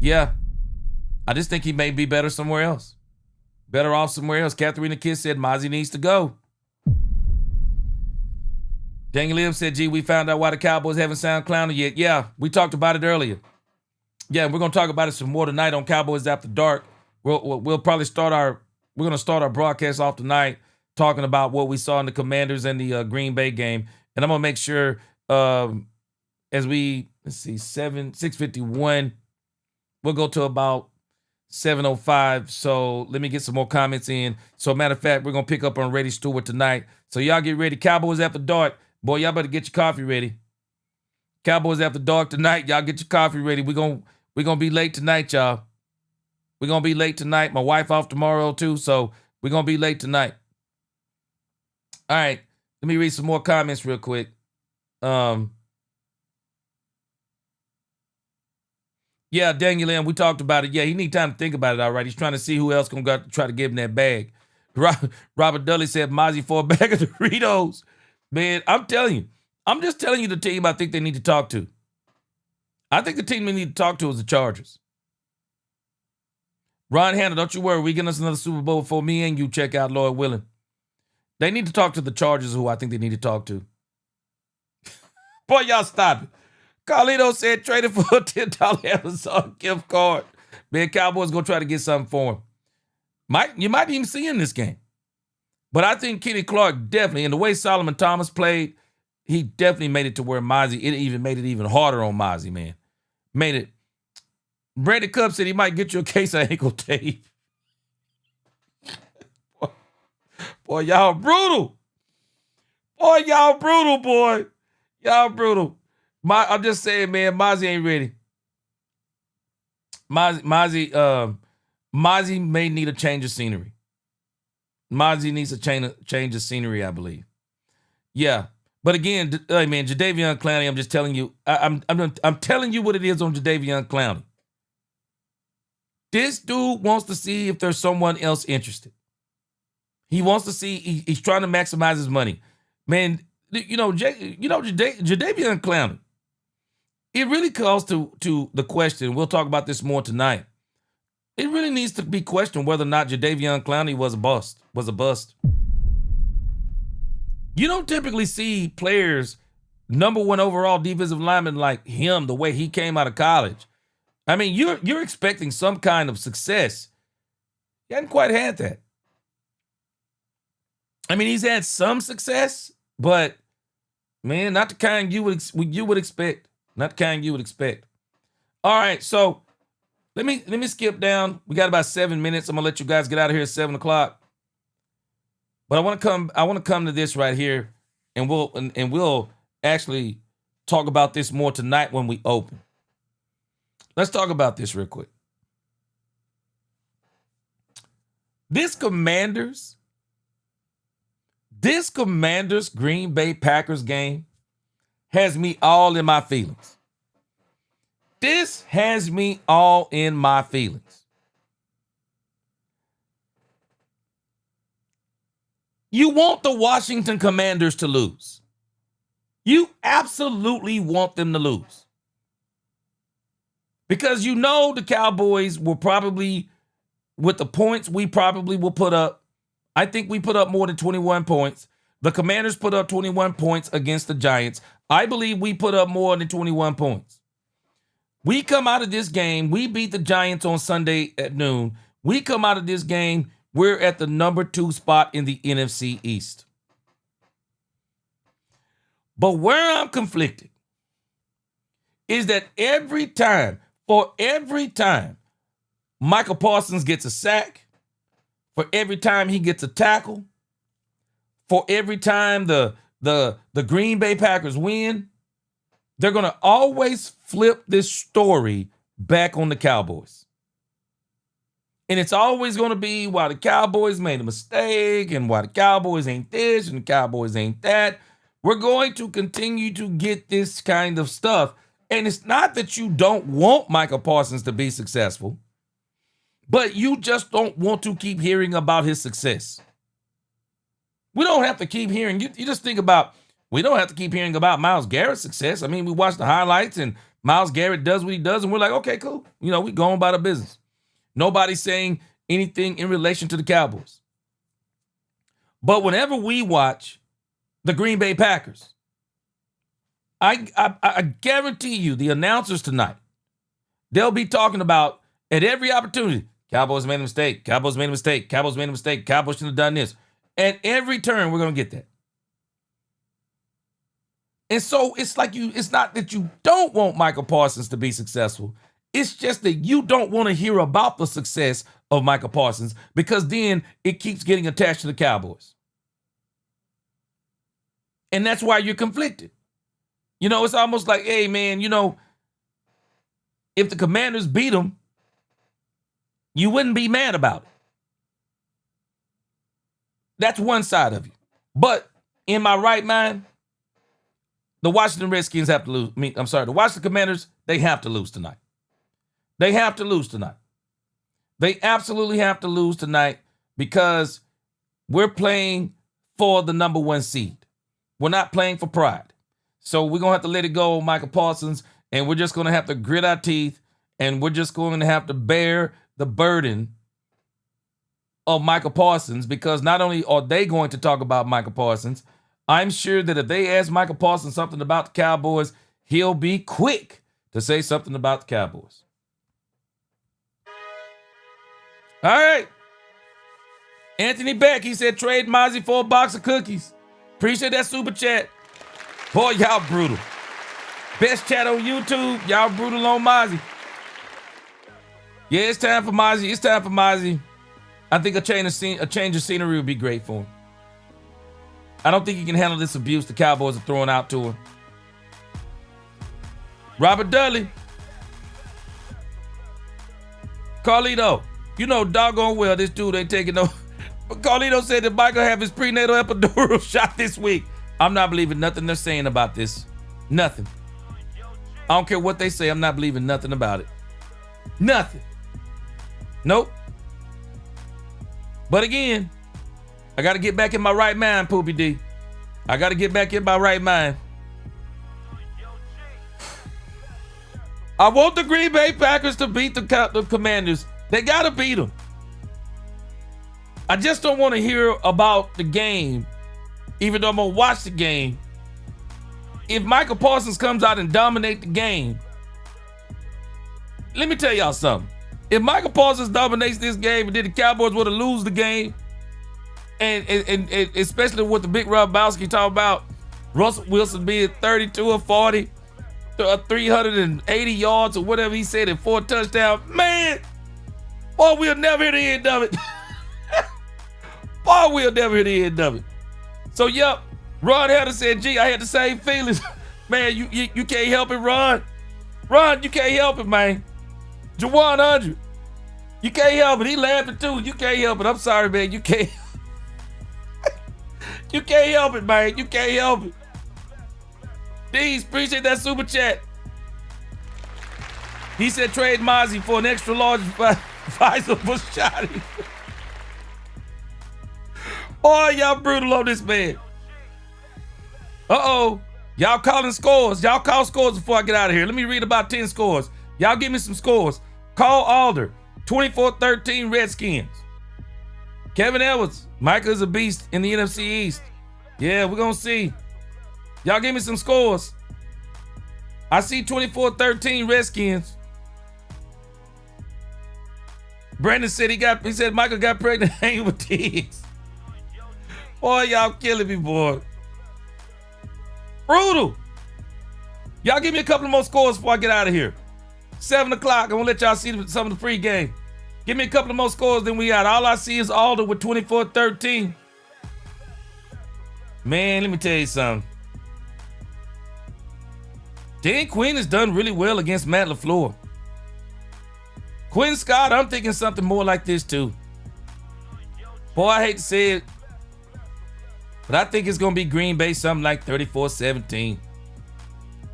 Yeah. I just think he may be better somewhere else. Better off somewhere else. Katharina Kiss said Mozzie needs to go. Daniel Lim said, gee, we found out why the Cowboys haven't signed Clowney yet. Yeah, we talked about it earlier. Yeah, we're going to talk about it some more tonight on Cowboys After Dark. We'll probably start we're going to start our broadcast off tonight talking about what we saw in the Commanders and the Green Bay game. And I'm going to make sure as we, 6:51, we'll go to about 7:05. So let me get some more comments in. So matter of fact, we're going to pick up on Reddy Stewart tonight. So y'all get ready. Cowboys After Dark. Boy, y'all better get your coffee ready. Cowboys After Dark tonight. Y'all get your coffee ready. We're gonna be late tonight, y'all. We're going to be late tonight. My wife off tomorrow, too, so we're going to be late tonight. All right, let me read some more comments real quick. Yeah, Daniel Lamb, we talked about it. Yeah, he need time to think about it, all right. He's trying to see who else going to try to give him that bag. Robert Dudley said, Mozzie for a bag of Doritos. Man, I'm telling you. I'm just telling you the team I think they need to talk to. I think the team they need to talk to is the Chargers. Ron Hanna, don't you worry. We get us another Super Bowl before me and you check out Lord willing. They need to talk to the Chargers, who I think they need to talk to. Boy, y'all stop it. Carlito said traded for a $10 Amazon gift card. Man, Cowboys going to try to get something for him. You might even see him in this game. But I think Kenny Clark definitely, and the way Solomon Thomas played, he definitely made it to where Mozzie, it even made it even harder on Mozzie, man. Made it. Brandon Cup said he might get you a case of ankle tape. Boy, y'all brutal. Boy, y'all brutal, boy. Y'all brutal. I'm just saying, man, Mozzie ain't ready. Mozzie may need a change of scenery. Mozzie needs a change of scenery, I believe. Yeah. But again, man, Jadeveon Clowney, I'm just telling you, I'm telling you what it is on Jadeveon Clowney. This dude wants to see if there's someone else interested. He wants to see, he's trying to maximize his money. Man, Jadeveon Clowney, it really calls to the question, we'll talk about this more tonight. It really needs to be questioned whether or not Jadeveon Clowney was a bust. You don't typically see players, #1 overall defensive lineman like him, the way he came out of college. I mean, you're expecting some kind of success. He hasn't quite had that. I mean, he's had some success, but man, not the kind you would expect. Not the kind you would expect. All right, so let me skip down. We got about 7 minutes. I'm gonna let you guys get out of here at 7 o'clock. But I want to come to this right here, and we'll actually talk about this more tonight when we open. Let's talk about this real quick. This Commanders Green Bay Packers game has me all in my feelings. This has me all in my feelings. You want the Washington Commanders to lose. You absolutely want them to lose. Because you know the Cowboys will probably, with the points we probably will put up, I think we put up more than 21 points. The Commanders put up 21 points against the Giants. I believe we put up more than 21 points. We come out of this game, we beat the Giants on Sunday at noon. We come out of this game, we're at the #2 spot in the NFC East. But where I'm conflicted is that every time Michael Parsons gets a sack, for every time he gets a tackle, for every time the Green Bay Packers win, they're going to always flip this story back on the Cowboys. And it's always going to be why the Cowboys made a mistake and why the Cowboys ain't this and the Cowboys ain't that. We're going to continue to get this kind of stuff. And it's not that you don't want Michael Parsons to be successful, but you just don't want to keep hearing about his success. We don't have to keep hearing. You just think about, we don't have to keep hearing about Myles Garrett's success. I mean, we watch the highlights and Myles Garrett does what he does and we're like, okay, cool. We go on about our business. Nobody's saying anything in relation to the Cowboys. But whenever we watch the Green Bay Packers, I guarantee you the announcers tonight, they'll be talking about at every opportunity, Cowboys made a mistake, Cowboys made a mistake, Cowboys made a mistake, Cowboys should have done this. At every turn, we're going to get that. And so it's like it's not that you don't want Michael Parsons to be successful. It's just that you don't want to hear about the success of Michael Parsons because then it keeps getting attached to the Cowboys. And that's why you're conflicted. It's almost like, hey, man, if the Commanders beat them, you wouldn't be mad about it. That's one side of you. But in my right mind, the Washington Redskins have to lose. The Washington Commanders, they have to lose tonight. They have to lose tonight. They absolutely have to lose tonight because we're playing for the number 1 seed. We're not playing for pride. So we're going to have to let it go, Michael Parsons, and we're just going to have to grit our teeth, and we're just going to have to bear the burden of Michael Parsons because not only are they going to talk about Michael Parsons, I'm sure that if they ask Michael Parsons something about the Cowboys, he'll be quick to say something about the Cowboys. All right. Anthony Beck, he said, trade Mozzie for a box of cookies. Appreciate that super chat. Boy, y'all brutal. Best chat on YouTube. Y'all brutal on Mozzie. Yeah, it's time for Mozzie. It's time for Mozzie. I think a change of scenery would be great for him. I don't think he can handle this abuse the Cowboys are throwing out to him. Robert Dudley. Carlito. You know doggone well this dude ain't taking no... But Carlito said that Michael have his prenatal epidural shot this week. I'm not believing nothing they're saying about this. Nothing. I don't care what they say. I'm not believing nothing about it. Nothing. Nope. But again, I got to get back in my right mind, Poopy D. I got to get back in my right mind. I want the Green Bay Packers to beat the Commanders. They got to beat them. I just don't want to hear about the game, even though I'm going to watch the game. If Michael Parsons comes out and dominate the game, let me tell y'all something. If Michael Parsons dominates this game and then the Cowboys were to lose the game, and especially with the big Robowski talking about Russell Wilson being 32 or 40, 380 yards or whatever he said and 4 touchdowns, man, boy, we'll never hear the end of it. Boy, we'll never hear the end of it. So, yep, Ron Hatter said, gee, I had the same feelings. Man, you can't help it, Ron. Ron, you can't help it, man. Jawan 100, you can't help it. He laughing too. You can't help it. I'm sorry, man. You can't. You can't help it, man. You can't help it. Deez, appreciate that super chat. He said trade Mozzie for an extra large Pfizer for Shotty. Boy, y'all brutal on this man. Uh-oh. Y'all calling scores. Y'all call scores before I get out of here. Let me read about 10 scores. Y'all give me some scores. Call Alder, 24-13 Redskins. Kevin Edwards, Micah's a beast in the NFC East. Yeah, we're going to see. Y'all give me some scores. I see 24-13 Redskins. Brandon said he said Michael got pregnant hanging with Diggs. Boy, y'all killing me, boy. Brutal. Y'all give me a couple more scores before I get out of here. 7 o'clock. I'm going to let y'all see some of the pregame. Give me a couple of more scores than we got. All I see is Alder with 24-13. Man, let me tell you something. Dan Quinn has done really well against Matt LaFleur. Quinn Scott, I'm thinking something more like this too. Boy, I hate to say it, but I think it's going to be Green Bay something like 34-17.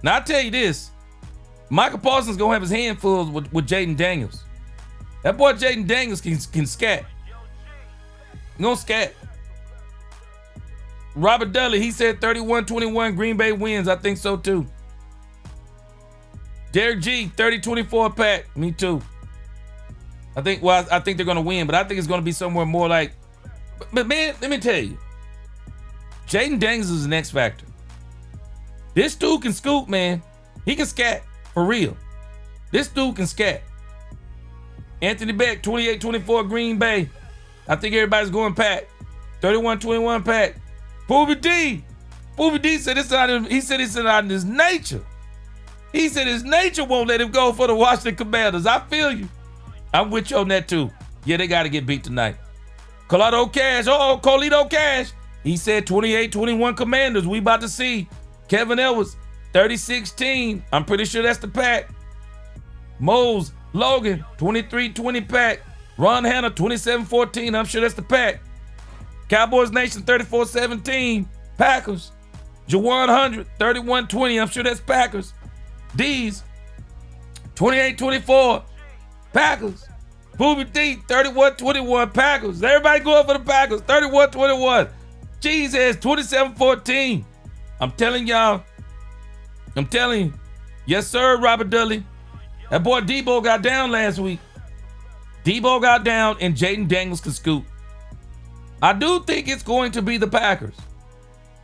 Now, I'll tell you this. Michael Parsons going to have his hand full with Jaden Daniels. That boy Jaden Daniels can scat. He's going to scat. Robert Dudley, he said 31-21 Green Bay wins. I think so too. Derek G, 30-24 Pat. Me too. I think they're going to win, but I think it's going to be somewhere more like, but man, let me tell you, Jaden Daniels is an X factor. This dude can scoop, man. He can scat, for real. This dude can scat. Anthony Beck, 28-24 Green Bay. I think everybody's going Pack. 31-21 Pack. Booby D said it's not in his nature. He said his nature won't let him go for the Washington Commanders. I feel you. I'm with you on that too. Yeah, they got to get beat tonight. Colito Cash. He said 28-21 Commanders. We about to see. Kevin Edwards, 30-16. I'm pretty sure that's the Pack. Mose Logan, 23-20 Pack. Ron Hanna, 27-14. I'm sure that's the Pack. Cowboys Nation, 34-17. Packers. Jawan 100, 31-20. I'm sure that's Packers. D's, 28-24. Packers. Booby D, 31-21. Packers. Everybody going for the Packers. 31-21. Cheese has 27-14. I'm telling y'all. I'm telling you. Yes, sir, Robert Dudley. That boy Debo got down last week. Debo got down and Jaden Daniels can scoop. I do think it's going to be the Packers.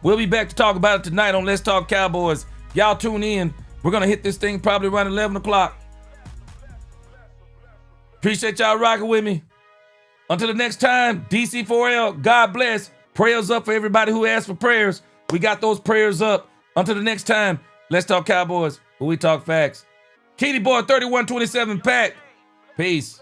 We'll be back to talk about it tonight on Let's Talk Cowboys. Y'all tune in. We're going to hit this thing probably around 11 o'clock. Appreciate y'all rocking with me. Until the next time, DC4L, God bless. Prayers up for everybody who asked for prayers. We got those prayers up. Until the next time, Let's Talk Cowboys, where we talk facts. Katie Boy, 31-27 Pack. Peace.